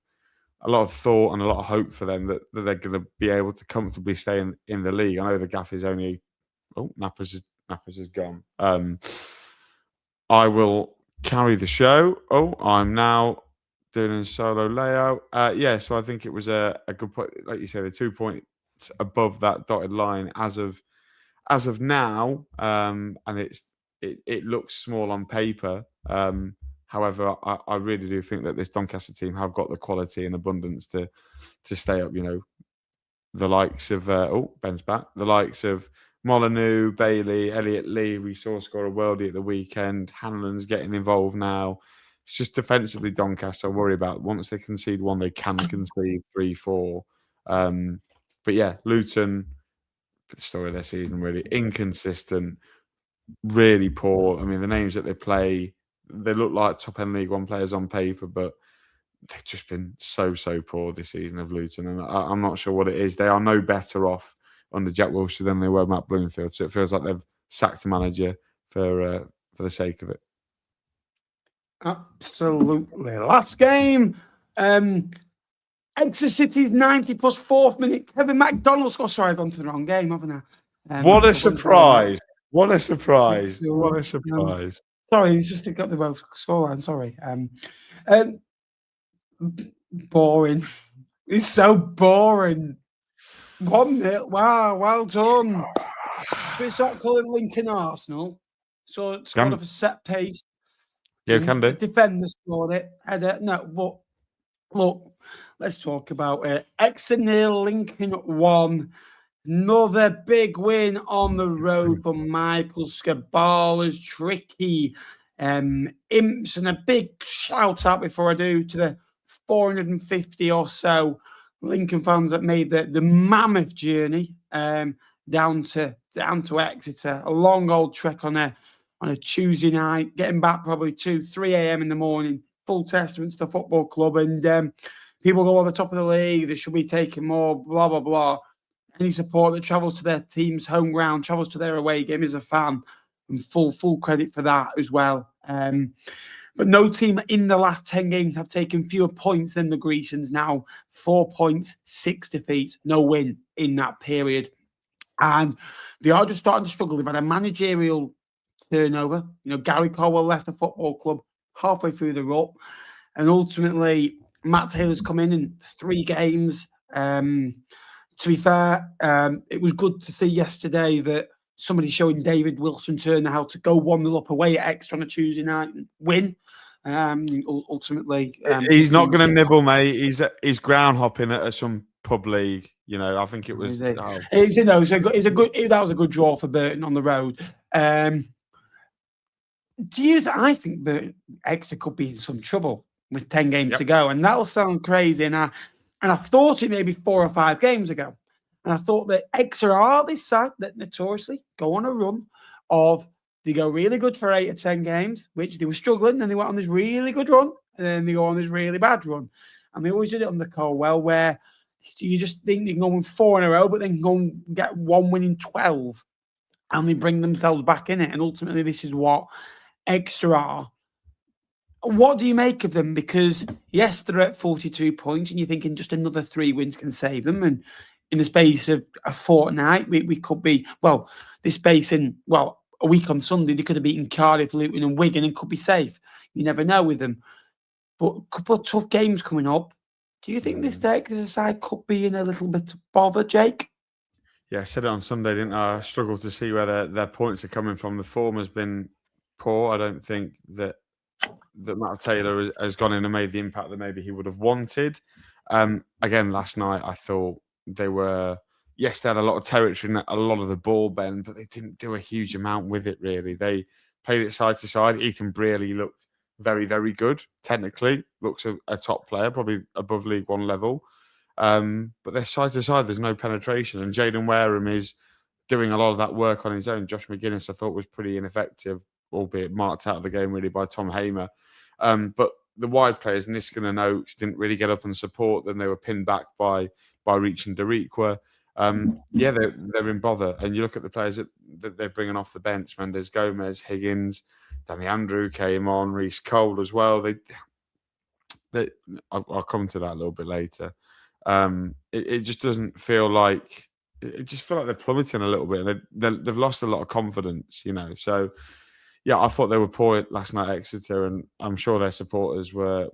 thought and a lot of hope for them that they're going to be able to comfortably stay in the league. I know the gap is only Nappers is gone. I will carry the show. I'm now doing a solo layout. So I think it was a good point. Like you say, the 2 points above that dotted line as of now, and it looks small on paper. However, I really do think that this Doncaster team have got the quality and abundance to stay up. The likes of Ben's back. The likes of Molyneux, Bailey, Elliot Lee. We saw score a worldie at the weekend. Hanlon's getting involved now. It's just defensively Doncaster I worry about. Once they concede one, they can concede 3, 4. But yeah, Luton, the story of their season, really inconsistent, really poor. I mean, the names that they play, they look like top-end League One players on paper, but they've just been so poor this season of Luton, and I'm not sure what it is. They are no better off under Jack Wilshere than they were Matt Bloomfield, so it feels like they've sacked a manager for the sake of it. Absolutely. Last game, Exeter City's 90 plus 4th minute. Kevin McDonald scored. Sorry, I've gone to the wrong game, haven't I? What a surprise! What a surprise! What a surprise! Sorry, it's just got the both scoreline. Sorry. Boring. It's so boring. 1-0. Wow, well done. Should we start calling Lincoln Arsenal? So it's kind of a set pace. Yeah, can do. Defender scored it. Header. No, but look, let's talk about it. Exeter 0, Lincoln 1. Another big win on the road for Michael Scabala's tricky imps, and a big shout out before I do to the 450 or so Lincoln fans that made the mammoth journey down to Exeter. A long old trek on a Tuesday night, getting back probably 2-3 a.m. in the morning. Full testament to the football club, and people go on the top of the league. They should be taking more. Blah blah blah. Any support that travels to their team's home ground, travels to their away game, is a fan, and full credit for that as well. But no team in the last 10 games have taken fewer points than the Grecians now. 4 points, 6 defeats, no win in that period. And they are just starting to struggle. They've had a managerial turnover. Gary Caldwell left the football club halfway through the rut. And ultimately, Matt Taylor's come in 3 games. To be fair, it was good to see yesterday that somebody showing David Wilson-Turner how to go 1-0 up away at Exeter on a Tuesday night and win. Ultimately, he's not going to nibble, mate. He's ground hopping at some pub league. I think it was. That was a good draw for Burton on the road. I think Exeter could be in some trouble with 10 games to go, and that'll sound crazy. And I thought it maybe 4 or 5 games ago. And I thought that Exeter are this side that notoriously go on a run of they go really good for 8 or 10 games, which they were struggling, and they went on this really good run, and then they go on this really bad run. And they always did it under Caldwell, where you just think they can go win 4 in a row, but then go and get 1 win in 12, and they bring themselves back in it. And ultimately, this is what Exeter are. What do you make of them? Because, yes, they're at 42 points, and you're thinking just another 3 wins can save them. And in the space of a fortnight, we could be, a week on Sunday, they could have beaten Cardiff, Luton and Wigan and could be safe. You never know with them. But a couple of tough games coming up. Do you think this Exeter side could be in a little bit of bother, Jake? Yeah, I said it on Sunday, didn't I? I struggled to see where their points are coming from. The form has been poor. I don't think that Matt Taylor has gone in and made the impact that maybe he would have wanted. Again, last night, I thought they were... Yes, they had a lot of territory and a lot of the ball bend, but they didn't do a huge amount with it, really. They played it side to side. Ethan Brearley looked very, very good, technically. Looks a top player, probably above League One level. But they're side to side. There's no penetration. And Jaden Wareham is doing a lot of that work on his own. Josh McGuinness, I thought, was pretty ineffective, albeit marked out of the game, really, by Tom Hamer. But the wide players, Niskin and Oakes, didn't really get up and support them. They were pinned back by Reach and Dariqua. Yeah, they're in bother. And you look at the players that they're bringing off the bench: Mendes, Gomez, Higgins, Danny Andrew came on, Reece Cole as well. I'll come to that a little bit later. It just doesn't feel like it just feel like they're plummeting a little bit. They've lost a lot of confidence, So yeah, I thought they were poor last night at Exeter, and I'm sure their supporters will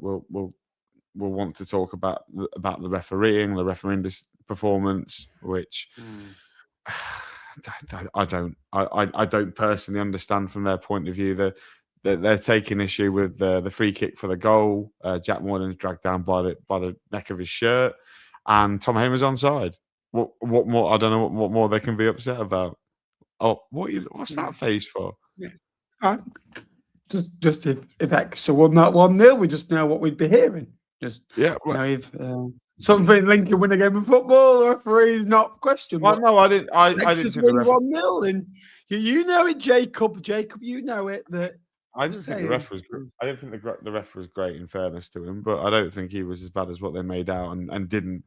want to talk about the refereeing performance, which I don't personally understand from their point of view. They're taking issue with the free kick for the goal. Jack Moylan's dragged down by the neck of his shirt, and Tom Hamer's onside. What more? I don't know what more they can be upset about. Oh, what's that face for? Yeah. Just if Exeter won that 1-0, we just know what we'd be hearing. Just if something Lincoln win a game of football, the referee's not questioned. Well, no, I didn't. I didn't think win 1-0, and you know it, Jacob. Jacob, you know it. I didn't think the ref was. I didn't think the ref was great. In fairness to him, but I don't think he was as bad as what they made out, and didn't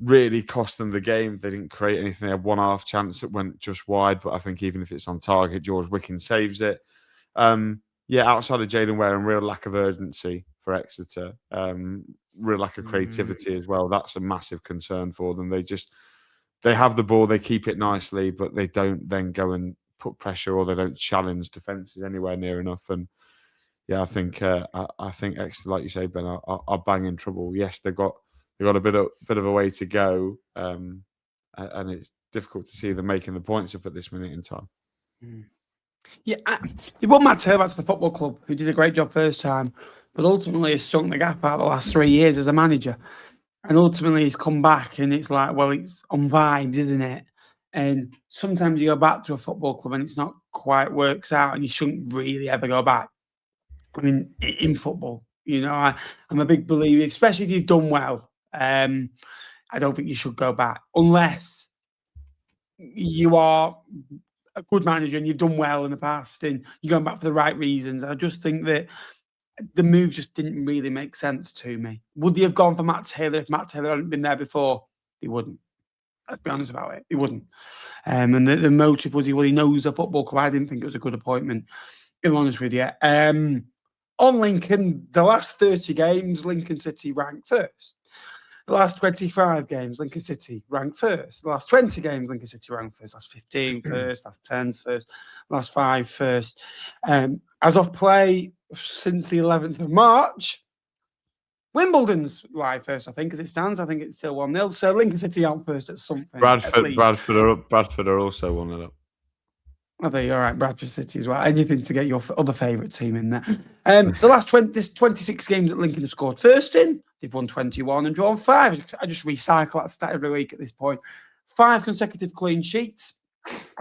really cost them the game. They didn't create anything. They had one half chance that went just wide, but I think even if it's on target, George Wicken saves it. Outside of Jalen Ware and real lack of urgency for Exeter, real lack of creativity as well. That's a massive concern for them. They have the ball, they keep it nicely, but they don't then go and put pressure, or they don't challenge defences anywhere near enough. And yeah, I think Exeter, like you say, Ben, are bang in trouble. Yes, they've got a bit of a way to go, and it's difficult to see them making the points up at this minute in time. Yeah, it wasn't Matt Taylor back to the football club, who did a great job first time, but ultimately has stunk the gap out the last 3 years as a manager. And ultimately he's come back, and it's like, well, it's on vibes, isn't it? And sometimes you go back to a football club and it's not quite works out, and you shouldn't really ever go back. I mean, in football, I'm a big believer, especially if you've done well. I don't think you should go back unless you are a good manager and you've done well in the past and you're going back for the right reasons. I just think that the move just didn't really make sense to me. Would they have gone for Matt Taylor if Matt Taylor hadn't been there before? They wouldn't. Let's be honest about it. He wouldn't. And the motive was he knows the football club. I didn't think it was a good appointment, if I'm honest with you. On Lincoln, the last 30 games, Lincoln City ranked first. The last 25 games, Lincoln City ranked first. The last 20 games, Lincoln City ranked first. Last 15 first. Last 10 first. Last 5 first. As of play since the 11th of March, Wimbledon's live first, I think, as it stands. I think it's still 1-0. So Lincoln City out first at something. Bradford are also 1-0 up. Are they? All right, Bradford City as well. Anything to get your other favourite team in there. The last 26 games that Lincoln have scored first in, they've won 21 and drawn 5. I just recycle that stat every week at this point. 5 consecutive clean sheets.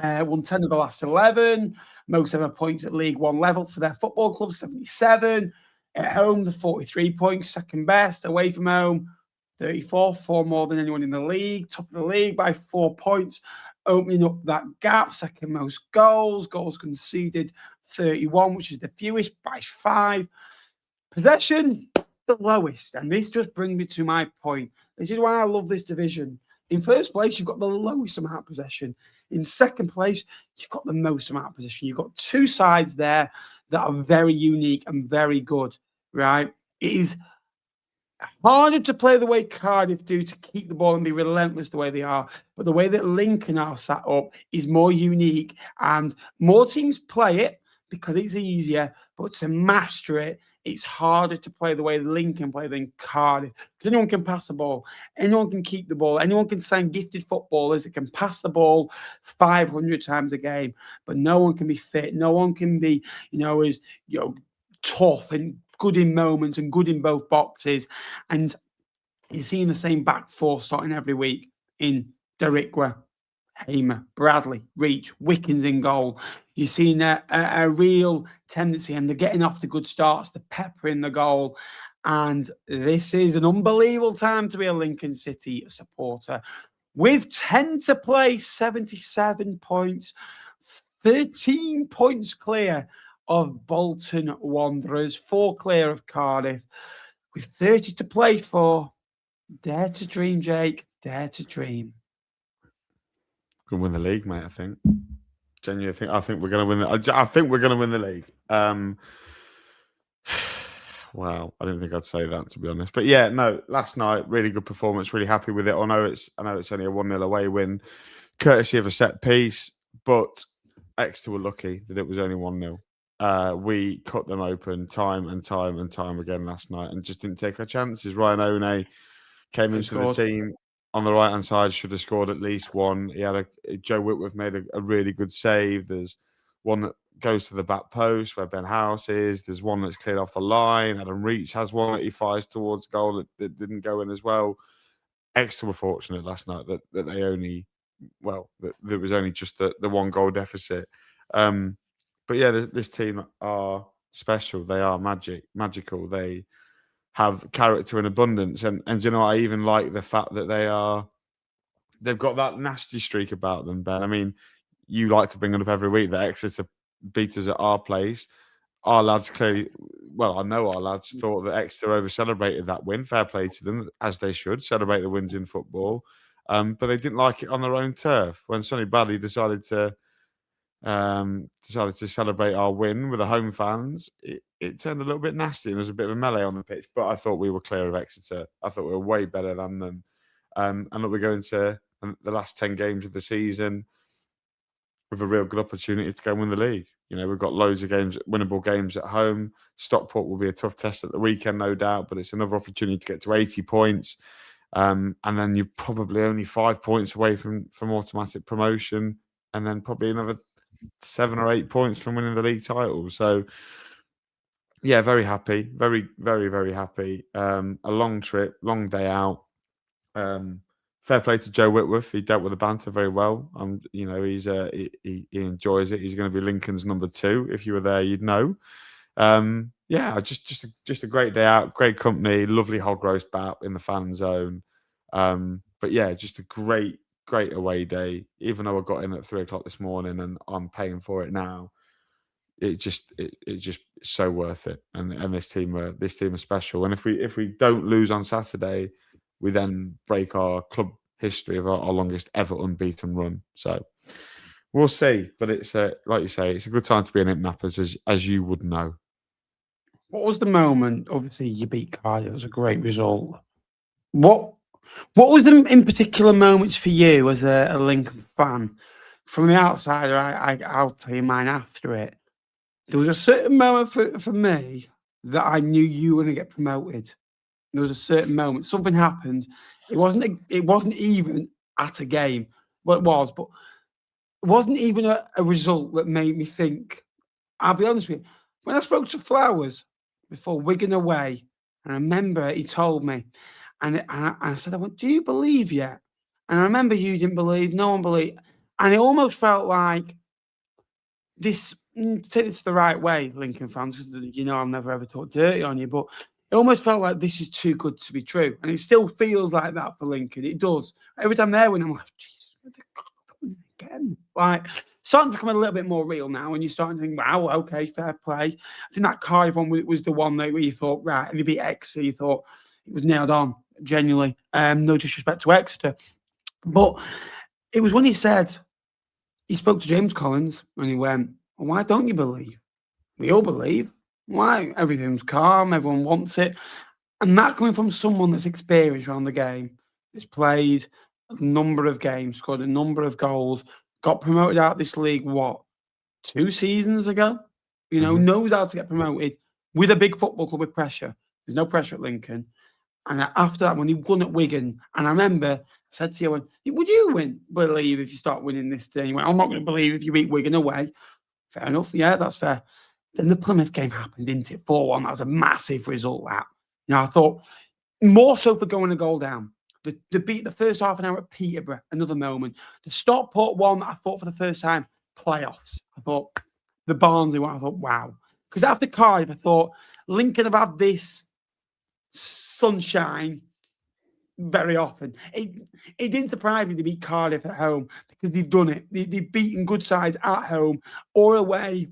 Won 10 of the last 11. Most ever points at League One level for their football club, 77. At home, the 43 points, second best. Away from home, 34, 4 more than anyone in the league. Top of the league by 4 points. Opening up that gap, second most goals conceded 31, which is the fewest by 5. Possession, the lowest. And this just brings me to my point. This is why I love this division. In first place, you've got the lowest amount of possession. In second place, you've got the most amount of possession. You've got 2 sides there that are very unique and very good, right? It is harder to play the way Cardiff do, to keep the ball and be relentless the way they are. But the way that Lincoln are set up is more unique, and more teams play it because it's easier. But to master it, it's harder to play the way Lincoln play than Cardiff. Because anyone can pass the ball. Anyone can keep the ball. Anyone can sign gifted footballers that can pass the ball 500 times a game. But no one can be fit. No one can be, tough and good in moments and good in both boxes. And you're seeing the same back four starting every week in Derrickwa, Hamer, Bradley, Reach, Wickens in goal. You're seeing a real tendency, and they're getting off the good starts, the pepper in the goal. And this is an unbelievable time to be a Lincoln City supporter. With 10 to play, 77 points, 13 points clear of Bolton Wanderers, 4 clear of Cardiff, with 30 to play for. Dare to dream, Jake. Dare to dream. Gonna win the league, mate. I think. Genuinely, I think we're gonna win. I think we're gonna win the league. Wow, I didn't think I'd say that, to be honest. But yeah, no. Last night, really good performance. Really happy with it. I know it's only a 1-0 away win, courtesy of a set piece. But Exeter were lucky that it was only 1-0. We cut them open time and time and time again last night, and just didn't take our chances. Ryan One came into the team on the right hand side, should have scored at least one. He had Joe Whitworth made a really good save. There's one that goes to the back post where Ben House is. There's one that's cleared off the line. Adam Reach has one that he fires towards goal that didn't go in as well. Exeter were fortunate last night that they only, that there was only just the 1 goal deficit. But yeah, this team are special. They are magical. They have character in abundance, and you know, I even like the fact that they've got that nasty streak about them, Ben. I mean, you like to bring it up every week that Exeter beat us at our place. Our lads clearly, I know our lads thought that Exeter over-celebrated that win. Fair play to them, as they should, celebrate the wins in football. But they didn't like it on their own turf. When Sonny Bradley decided to celebrate our win with the home fans, it turned a little bit nasty and there was a bit of a melee on the pitch. But I thought we were clear of Exeter. I thought we were way better than them. And look, we're going to the last 10 games of the season with a real good opportunity to go and win the league. You know, we've got loads of winnable games at home. Stockport will be a tough test at the weekend, no doubt, but it's another opportunity to get to 80 points. And then you're probably only 5 points away from automatic promotion, and then probably another 7 or 8 points from winning the league title. So, yeah, very happy. Very, very, very happy. A long trip, long day out. Fair play to Joe Whitworth. He dealt with the banter very well. You know, he enjoys it. He's going to be Lincoln's number 2. If you were there, you'd know. Yeah, just a great day out, great company, lovely hog roast bat in the fan zone. But yeah, just a great away day. Even though I got in at 3:00 this morning and I'm paying for it now, it's just so worth it. And this team are special. And if we don't lose on Saturday, we then break our club history of our longest ever unbeaten run. So we'll see. But it's like you say, it's a good time to be in Nappers, as you would know. What was the moment? Obviously, you beat Cardiff. It was a great result. What was the in particular moments for you as a Lincoln fan? From the outsider, I'll tell you mine after it. There was a certain moment for me that I knew you were going to get promoted. There was a certain moment. Something happened. It wasn't even at a game. Well, it was, but it wasn't even a result that made me think. I'll be honest with you. When I spoke to Flowers before Wigan away, and I remember he told me, and I said, I went, do you believe yet? And I remember you didn't believe, no one believed. And it almost felt like this, take this the right way, Lincoln fans, because you know I'll never ever talk dirty on you, but it almost felt like this is too good to be true. And it still feels like that for Lincoln. It does. Every time they're winning, I'm like, Jesus, again. Like, starting to become a little bit more real now, and you're starting to think, wow, okay, fair play. I think that Cardiff one was the one that where you thought, right, and you beat Exeter, you thought it was nailed on, genuinely. No disrespect to Exeter. But it was when he spoke to James Collins, and he went, well, why don't you believe? We all believe. Why? Everything's calm, everyone wants it. And that coming from someone that's experienced around the game, has played a number of games, scored a number of goals, got promoted out of this league, 2 seasons ago? You know, knows how to get promoted with a big football club with pressure. There's no pressure at Lincoln. And after that, when he won at Wigan, and I remember I said to you, would you believe if you start winning this day? He went, I'm not going to believe if you beat Wigan away. Fair enough. Yeah, that's fair. Then the Plymouth game happened, didn't it? 4-1. That was a massive result, that. You know, I thought more so for going a goal down. The beat the first half an hour at Peterborough, another moment. The Stockport one, I thought for the first time, playoffs. I thought the Barnsley one, I thought, wow. Because after Cardiff, I thought Lincoln have had this sunshine very often. It didn't surprise me to beat Cardiff at home because they've done it. They've beaten good sides at home or away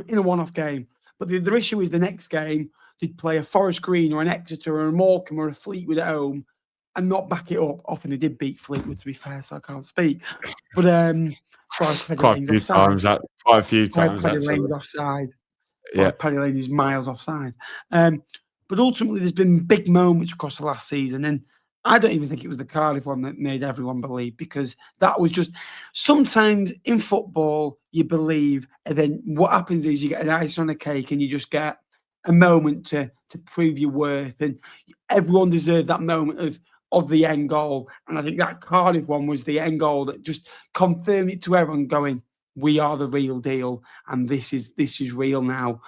in a one-off game. But the issue is the next game, they'd play a Forest Green or an Exeter or a Morecambe or a Fleetwood at home. and not back it up. Often they did beat Fleetwood, to be fair, so I can't speak. But quite a few times. Quite a few times. Paddy Lane's offside. Yeah, Paddy Lane is miles offside. But ultimately, there's been big moments across the last season, and I don't even think it was the Cardiff one that made everyone believe, because that was just sometimes in football you believe, and then what happens is you get an icing on a cake, and you just get a moment to prove your worth, and everyone deserved that moment of the end goal. And I think that Cardiff one was the end goal that just confirmed it to everyone, going, we are the real deal, and this is real now.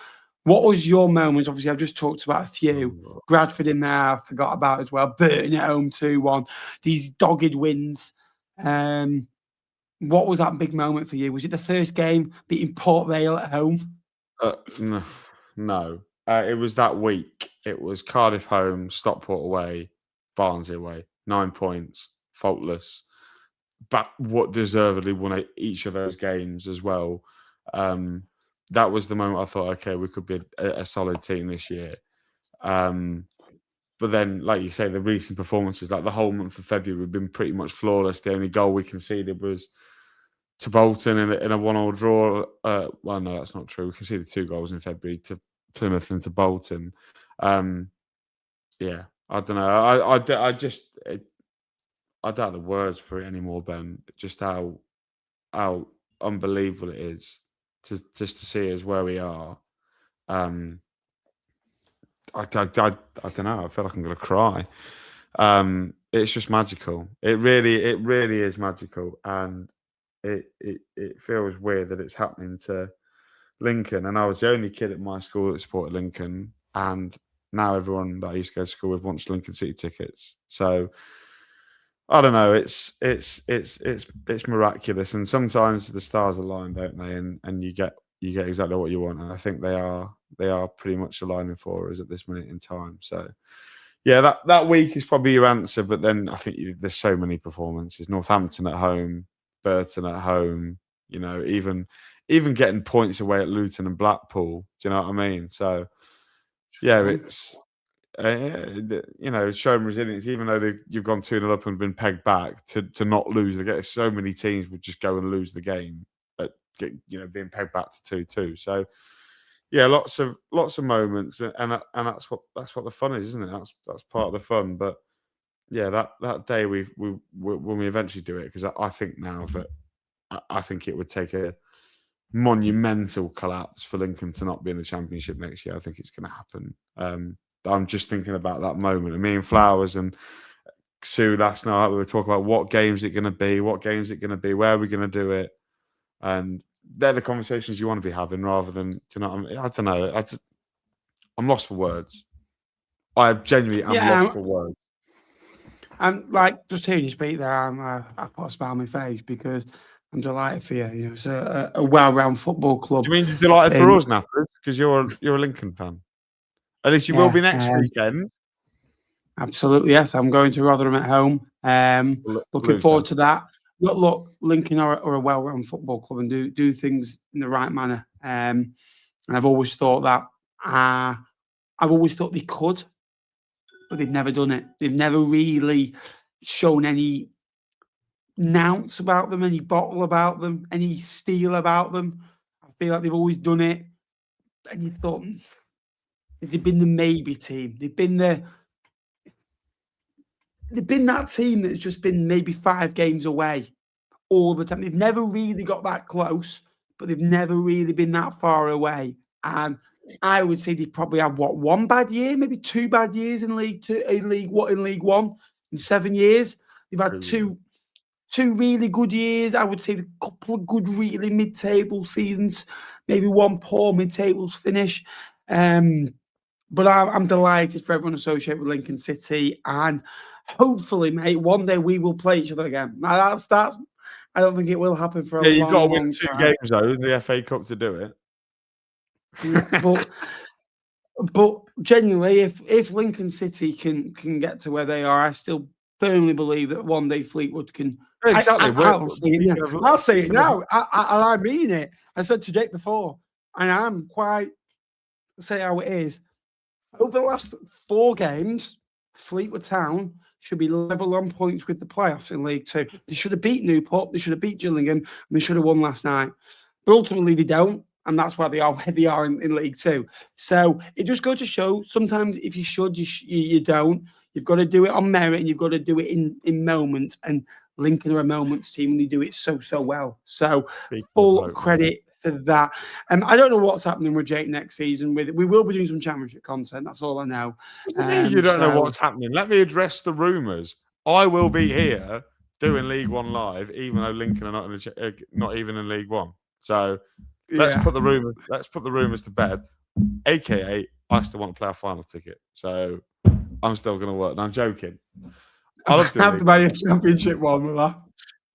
What was your moment? Obviously, I've just talked about a few. Bradford in there, I forgot about as well. Burton at home 2-1. These dogged wins. What was that big moment for you? Was it the first game beating Port Vale at home? No. It was that week. It was Cardiff home, Stockport away, Barnsley away. 9 points, faultless. But what deservedly won each of those games as well. That was the moment I thought, okay, we could be a solid team this year. But then, like you say, the recent performances, like the whole month of February, have been pretty much flawless. The only goal we conceded was to Bolton in a 1-1 draw. Well, no, that's not true. We conceded 2 goals in February to Plymouth and to Bolton. Yeah, I don't know. I don't have the words for it anymore, Ben. Just how unbelievable it is to see us where we are. I don't know. I feel like I'm going to cry. It's just magical. It really is magical, and it feels weird that it's happening to Lincoln. And I was the only kid at my school that supported Lincoln, and now everyone that I used to go to school with wants Lincoln City tickets. So I don't know. It's miraculous, and sometimes the stars align, don't they? And you get exactly what you want, and I think they are pretty much aligning for us at this minute in time. So yeah, that week is probably your answer. But then I think there's so many performances: Northampton at home, Burton at home. You know, even getting points away at Luton and Blackpool. Do you know what I mean? So yeah, it's. Showing resilience, even though you've gone 2-0 up and been pegged back, to not lose the game. So many teams would just go and lose the game, being pegged back to 2-2. So yeah, lots of moments, and that's what the fun is, isn't it? That's part of the fun. But yeah, that day when we eventually do it, because I think now that I think it would take a monumental collapse for Lincoln to not be in the Championship next year. I think it's going to happen. I'm just thinking about that moment. And me and Flowers and Sue last night, we were talking about what game's it going to be, where are we going to do it, and they're the conversations you want to be having rather than, do you know what I mean? I don't know. I'm lost for words. I genuinely am lost for words. And like just hearing you speak there, I put a smile on my face because I'm delighted for you. You know, it's a well-round football club. Do you mean you're delighted for us, Nappers? Because you're a Lincoln fan. At least you will be next weekend. Absolutely, yes. I'm going to Rotherham at home. Looking forward to that. Look, Lincoln are a well-run football club and do things in the right manner. And I've always thought that. I've always thought they could, but they've never done it. They've never really shown any nounce about them, any bottle about them, any steel about them. I feel like they've always done it. And you thought... They've been the maybe team. They've been that team that's just been maybe 5 games away all the time. They've never really got that close, but they've never really been that far away. And I would say they probably had one bad year, maybe 2 bad years in League One in 7 years. They've had two really good years. I would say a couple of good, really mid-table seasons, maybe one poor mid-table finish. But I'm delighted for everyone associated with Lincoln City, and hopefully, mate, one day we will play each other again. Now that's. I don't think it will happen for a long time. You've got to win 2 games though in the FA Cup to do it. Yeah, but genuinely, if Lincoln City can get to where they are, I still firmly believe that one day Fleetwood can. Exactly. I'll say it now. I mean it. I said to Jake before, and I'm quite say how it is. Over the last 4 games, Fleetwood Town should be level on points with the playoffs in League Two. They should have beat Newport, they should have beat Gillingham, and they should have won last night. But ultimately, they don't, and that's why they are where they are in League Two. So it just goes to show, sometimes if you should, you don't. You've got to do it on merit, and you've got to do it in moments. And Lincoln are a moments team, and they do it so well. So full credit for that. I don't know what's happening with Jake next season. We will be doing some championship content. That's all I know. You don't know what's happening. Let me address the rumours. I will be here doing League One live, even though Lincoln are not even in League One. So let's put the rumours to bed. AKA, I still want to play a final ticket. So I'm still going to work. No, I'm joking. I have to buy a championship one with that.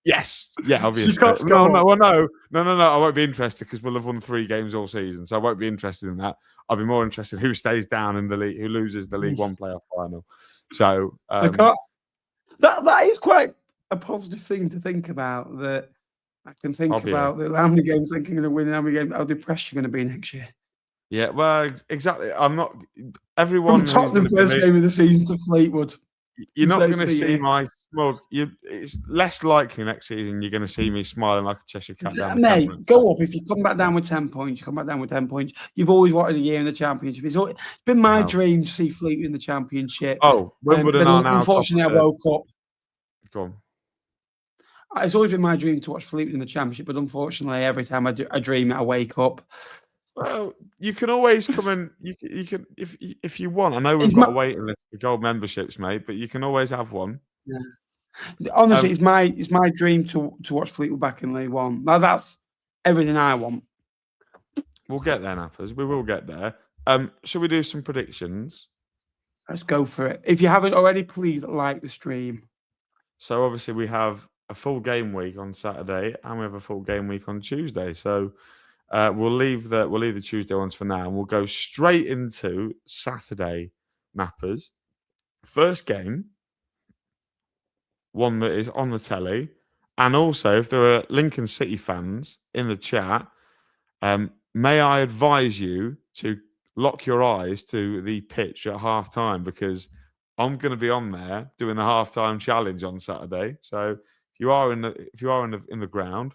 Yes. Yeah, obviously. No. I won't be interested because we'll have won 3 games all season. So I won't be interested in that. I'll be more interested in who stays down in the league, who loses the League One playoff final. So that is quite a positive thing to think about. That I can think about how many games Lincoln are going to win, how many games, how depressed you're going to be next year. Yeah, well, exactly. I'm not. Everyone. From Tottenham first game of the season to Fleetwood. You're not going to see my smug. It's less likely next season you're going to see me smiling like a Cheshire cat. Mate, go up. If you come back down with 10 points, you come back down with 10 points. You've always wanted a year in the Championship. It's been my dream to see Fleetwood in the Championship. Oh, Wimbledon are now. Unfortunately, I woke up. Go on. It's always been my dream to watch Fleetwood in the Championship, but unfortunately, every time I dream it, I wake up. Well, you can always come and you can if you want. I know we've got a waiting list for gold memberships, mate, but you can always have one. Yeah. Honestly, it's my dream to watch Fleetwood back in League One. Now that's everything I want. We'll get there, Nappers. We will get there. Shall we do some predictions? Let's go for it. If you haven't already, please like the stream. So obviously we have a full game week on Saturday, and we have a full game week on Tuesday. So we'll leave the Tuesday ones for now, and we'll go straight into Saturday, Nappers. First game, one that is on the telly, and also if there are Lincoln City fans in the chat, may I advise you to lock your eyes to the pitch at half time, because I'm going to be on there doing the halftime challenge on Saturday. So if you are in the ground,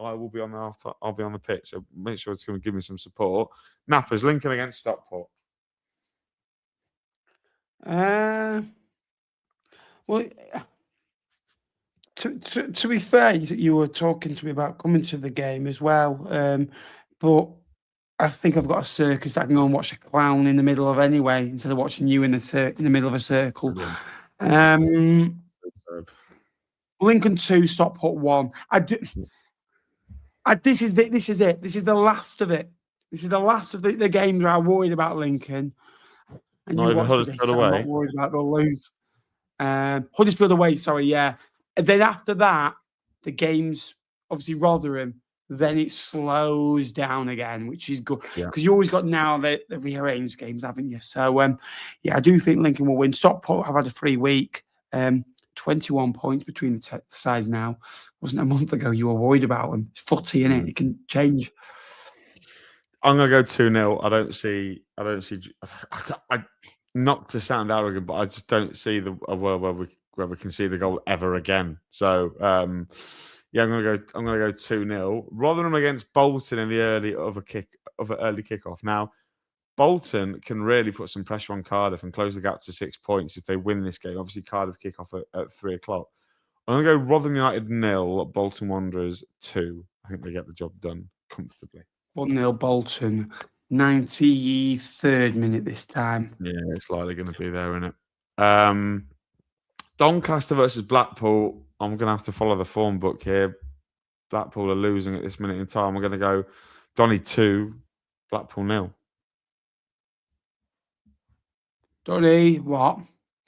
I will be on the halftime. I'll be on the pitch. So make sure it's going to give me some support. Nappers, Lincoln against Stockport. Well, to be fair, you were talking to me about coming to the game as well, but I think I've got a circus that I can go and watch a clown in the middle of anyway, instead of watching you in the middle of a circle. Lincoln 2, Stockport 1. This is it. This is the last of it. This is the last of the games where I'm worried about Lincoln. And not even Huddersfield away. I'm not worried about the lose. Huddersfield away, sorry, yeah. And then after that, the games, obviously Rotherham, then it slows down again, which is good. Because you always got now the rearranged games, haven't you? So, I do think Lincoln will win. Stockport have had a free week. 21 points between the sides now. Wasn't a month ago you were worried about them. It's footy, innit? It can change. I'm going to go 2-0. I don't see, not to sound arrogant, but I just don't see a world where we can see the goal ever again. So, I'm going to go 2-0. Rotherham against Bolton in the early kickoff. Now, Bolton can really put some pressure on Cardiff and close the gap to 6 points if they win this game. Obviously, Cardiff kick off at 3 o'clock. I'm going to go Rotherham United 0, Bolton Wanderers 2. I think they get the job done comfortably. 1-0 Bolton, 93rd minute this time. Yeah, it's likely going to be there, isn't it? Doncaster versus Blackpool. I'm going to have to follow the form book here. Blackpool are losing at this minute in time. I'm going to go Donny 2, Blackpool 0. Donny, what?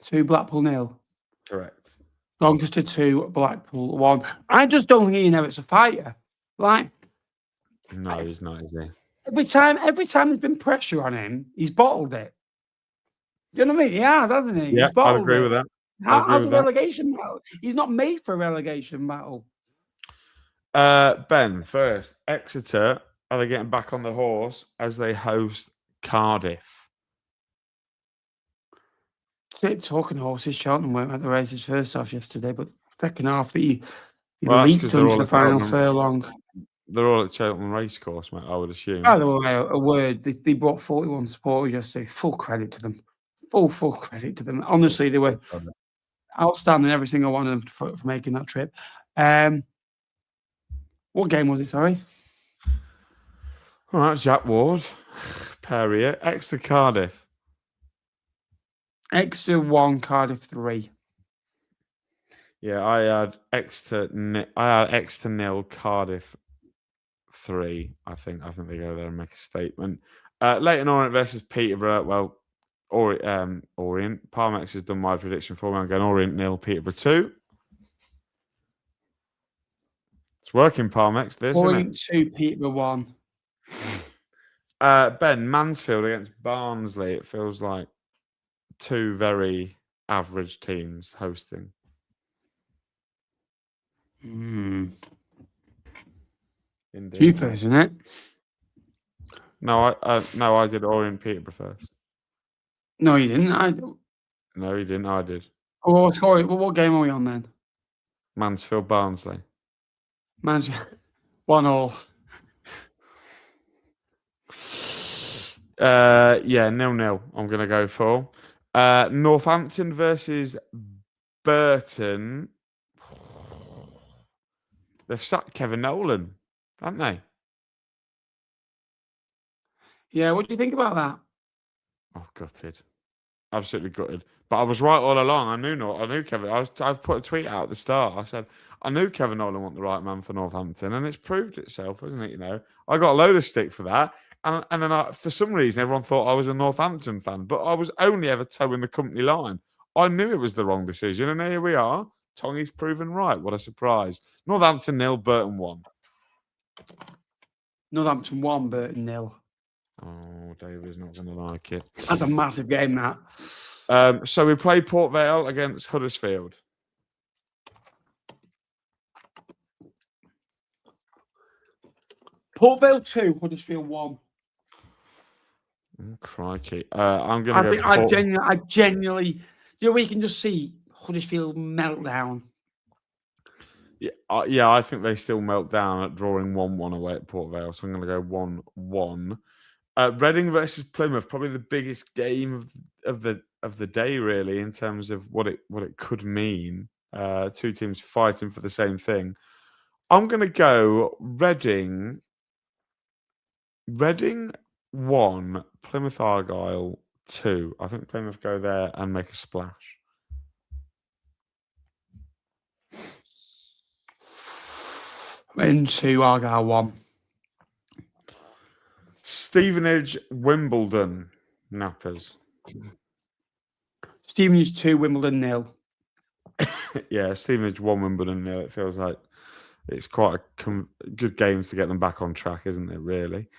2, Blackpool 0. Correct. Doncaster 2, Blackpool 1. I just don't think it's a fighter. Like, no, he's not, is he? Every time there's been pressure on him, he's bottled it. You know what I mean? He has, hasn't he? Yeah, I agree with that. How's a relegation battle? He's not made for a relegation battle. Ben, first, Exeter, are they getting back on the horse as they host Cardiff? Talking horses, Cheltenham weren't at the races first half yesterday, but second half, the Well, that's leaped 'cause they're onto all the at final Cheltenham. furlong. They're all at Cheltenham Racecourse, mate, I would assume. By the way, a word, they brought 41 supporters yesterday. Full credit to them. Full credit to them. Honestly, they were outstanding, every single one of them, for making that trip. What game was it, sorry? All right, Jack Ward, Perrier, Exeter Cardiff. Exeter 1, Cardiff 3. Yeah, I had Exeter 0, Cardiff 3. I think they go there and make a statement. Leyton Orient versus Peterborough. Well, Orient. Parmex has done my prediction for me. I'm going Orient 0, Peterborough 2. It's working, Parmex. This Orient 2, Peterborough 1. Ben, Mansfield against Barnsley. It feels like two very average teams hosting. Indeed. Indeed. You first, isn't it? No, I did Orient Peterborough first. No, you didn't. No, you didn't. I did. Oh, sorry. Well, what game are we on then? Mansfield Barnsley. 1-1. Yeah, 0-0. I'm gonna go for Northampton versus Burton. They've sacked Kevin Nolan, haven't they? Yeah, what do you think about that? Oh, gutted. Absolutely gutted. But I was right all along. I knew Kevin. I put a tweet out at the start. I said I knew Kevin Nolan wasn't the right man for Northampton, and it's proved itself, hasn't it? You know, I got a load of stick for that, and then for some reason everyone thought I was a Northampton fan, but I was only ever toeing the company line. I knew it was the wrong decision, and here we are. Tongy's proven right. What a surprise! Northampton 0, Burton 1. Northampton 1, Burton 0. Oh, David's not going to like it. That's a massive game, that. So we play Port Vale against Huddersfield. Port Vale 2, Huddersfield 1. Oh, crikey. I'm going to go I genuinely, we can just see Huddersfield meltdown. Yeah, I think they still melt down at drawing 1-1 away at Port Vale. So I'm going to go 1-1. Reading versus Plymouth, probably the biggest game of the day, really, in terms of what it could mean. Two teams fighting for the same thing. I'm going to go Reading 1, Plymouth Argyle 2. I think Plymouth go there and make a splash. Reading 2, Argyle 1. Stevenage, Wimbledon, Nappers. Stevenage 2, Wimbledon 0. Yeah, Stevenage 1, Wimbledon 0. It feels like it's quite a good games to get them back on track, isn't it, really?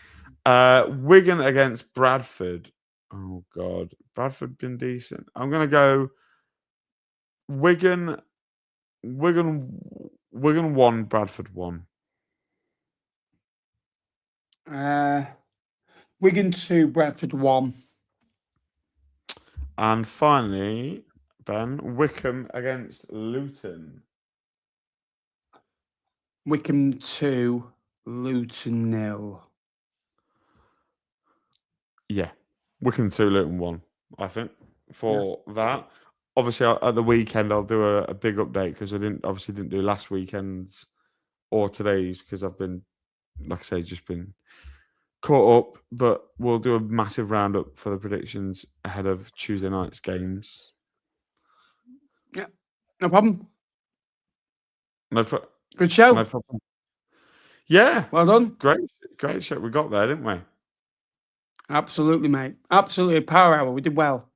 Wigan against Bradford. Oh, God. Bradford been decent. I'm going to go Wigan 1, Bradford 1. Wigan 2, Bradford 1. And finally, Ben, Wycombe against Luton. Wycombe 2, Luton 0. Yeah, Wycombe 2, Luton 1, I think, for that. Obviously, at the weekend, I'll do a big update because I didn't do last weekend's or today's because I've been, like I say, just been caught up. But we'll do a massive roundup for the predictions ahead of Tuesday night's games. Yeah, no problem. Good show. No problem. Yeah, well done. Great show we got there, didn't we? Absolutely, mate. Absolutely a power hour. We did well.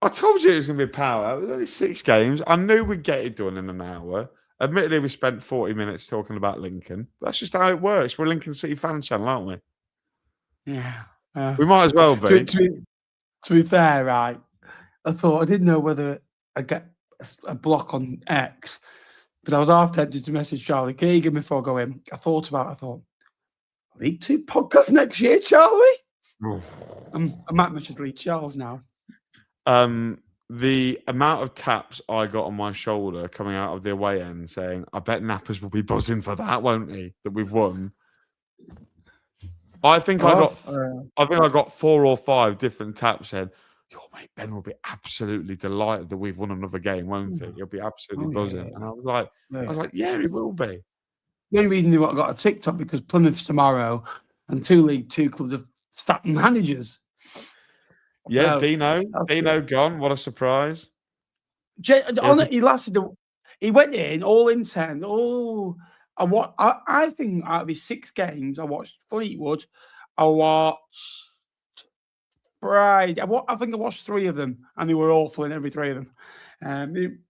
I told you it was going to be a power hour. There's only 6 games. I knew we'd get it done in an hour. Admittedly, we spent 40 minutes talking about Lincoln. That's just how it works. We're a Lincoln City fan channel, aren't we? Yeah. We might as well be. To be fair, right, I thought I didn't know whether I'd get a block on X, but I was half tempted to message Charlie Keegan before I go in. I thought, League 2 podcast next year, Charlie? I might message Lee Charles now. the amount of taps I got on my shoulder coming out of the away end saying, I bet Nappers will be buzzing for that, won't he? That we've won. I think I got 4 or 5 different taps saying, your mate Ben will be absolutely delighted that we've won another game, won't he? He'll be absolutely buzzing. Yeah. And I was like, yeah, he will be. The only reason they got a TikTok because Plymouth's tomorrow and 2 League 2 clubs have sacked managers. Yeah, So, Dino gone. What a surprise. He went in all intent. I think out of his 6 games, I watched Fleetwood. I watched Pride. I think I watched 3 of them, and they were awful in every 3 of them.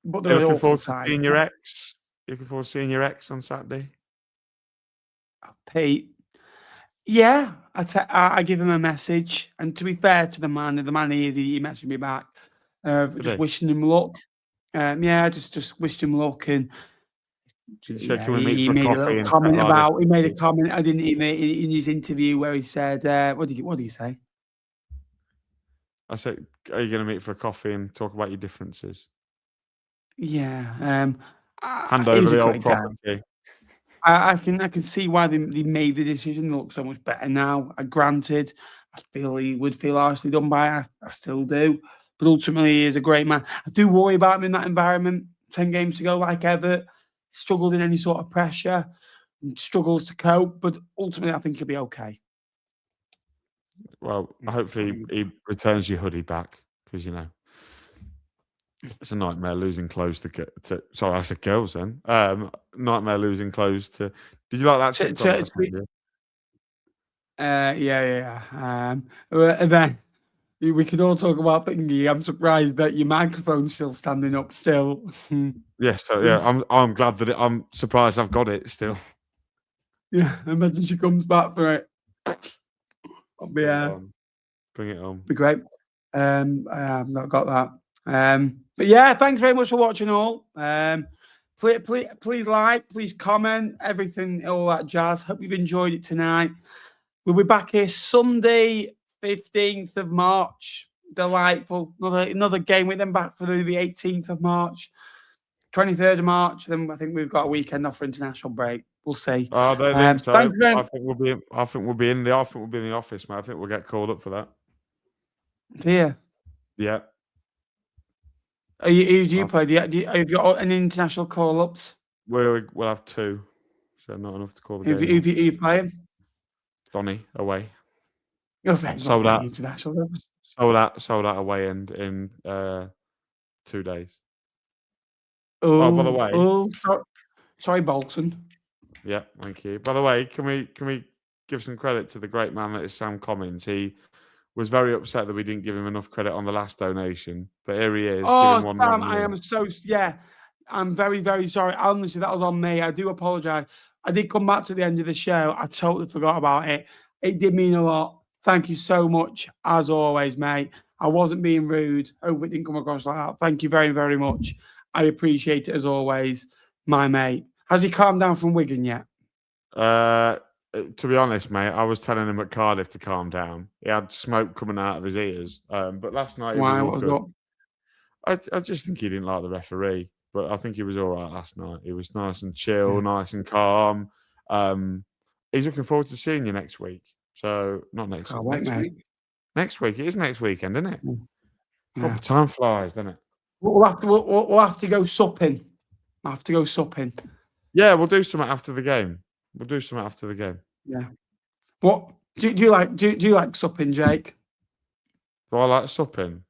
But they were looking awful forward to side. seeing your ex. Looking forward to seeing your ex on Saturday. Pete. Yeah, I give him a message, and to be fair to the man he is, he messaged me back, just wishing him luck. Yeah, just wished him luck, and he made a little comment about. He made a comment. I didn't even in his interview where he said, "What do you say?" I said, "Are you going to meet for a coffee and talk about your differences?" Yeah, hand over the old property. I can see why they made the decision. They look so much better now. Granted, I feel he would feel harshly done by. I still do, but ultimately he is a great man. I do worry about him in that environment. 10 games to go, like Everett, struggled in any sort of pressure, and struggles to cope, but ultimately I think he'll be okay. Well, hopefully he returns your hoodie back because it's a nightmare losing clothes to. Sorry, I said girls then. Nightmare losing clothes to. Did you like that? Yeah. And then we could all talk about thingy. I'm surprised that your microphone's still standing up. Still. Yes. So yeah, I'm glad that I'm surprised I've got it still. Yeah. Imagine she comes back for it. Bring it on. Be great. I have not got that. But yeah, thanks very much for watching all. Please like, please comment, everything, all that jazz. Hope you've enjoyed it tonight. We'll be back here Sunday, 15th of March. Delightful. Another game with them back for the 18th of March, 23rd of March. Then I think we've got a weekend off for international break. We'll see. I don't think so. I think we'll be in the office, mate. I think we'll get called up for that. Yeah. Yeah. Do you play? Have you got any international call-ups? We'll have 2, so not enough to call the game. Who you playing? Donny away. Sold out international. Sold out away end in 2 days. Oh, by the way. Sorry, Bolton. Yeah, thank you. By the way, can we give some credit to the great man that is Sam Commins? He was very upset that we didn't give him enough credit on the last donation, but here he is. Oh, Sam, I am I'm very, very sorry. Honestly, that was on me. I do apologise. I did come back to the end of the show. I totally forgot about it. It did mean a lot. Thank you so much, as always, mate. I wasn't being rude. I hope it didn't come across like that. Thank you very, very much. I appreciate it as always, my mate. Has he calmed down from Wigan yet? To be honest, mate, I was telling him at Cardiff to calm down. He had smoke coming out of his ears. But last night he was all good. I just think he didn't like the referee, but I think he was all right last night. He was nice and chill, nice and calm. He's looking forward to seeing you next week. So not next week. Next week. It is next weekend, isn't it? Yeah. God, the time flies, doesn't it? We'll have to go supping. I'll have to go supping. Yeah, we'll do something after the game. Yeah. What do you like? Do you like supping, Jake? Do I like supping?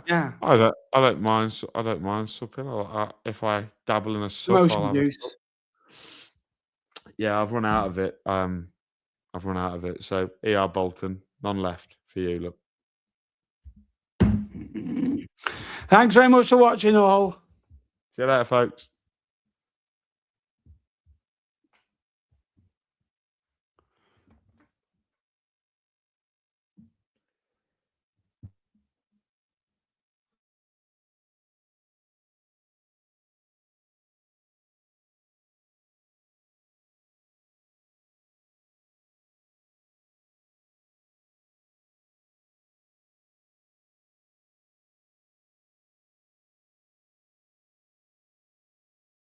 Yeah. I don't mind supping. If I dabble in a sup, I'll have a sup. Yeah, I've run out of it. So ER Bolton, none left for you. Look. Thanks very much for watching all. See you later, folks.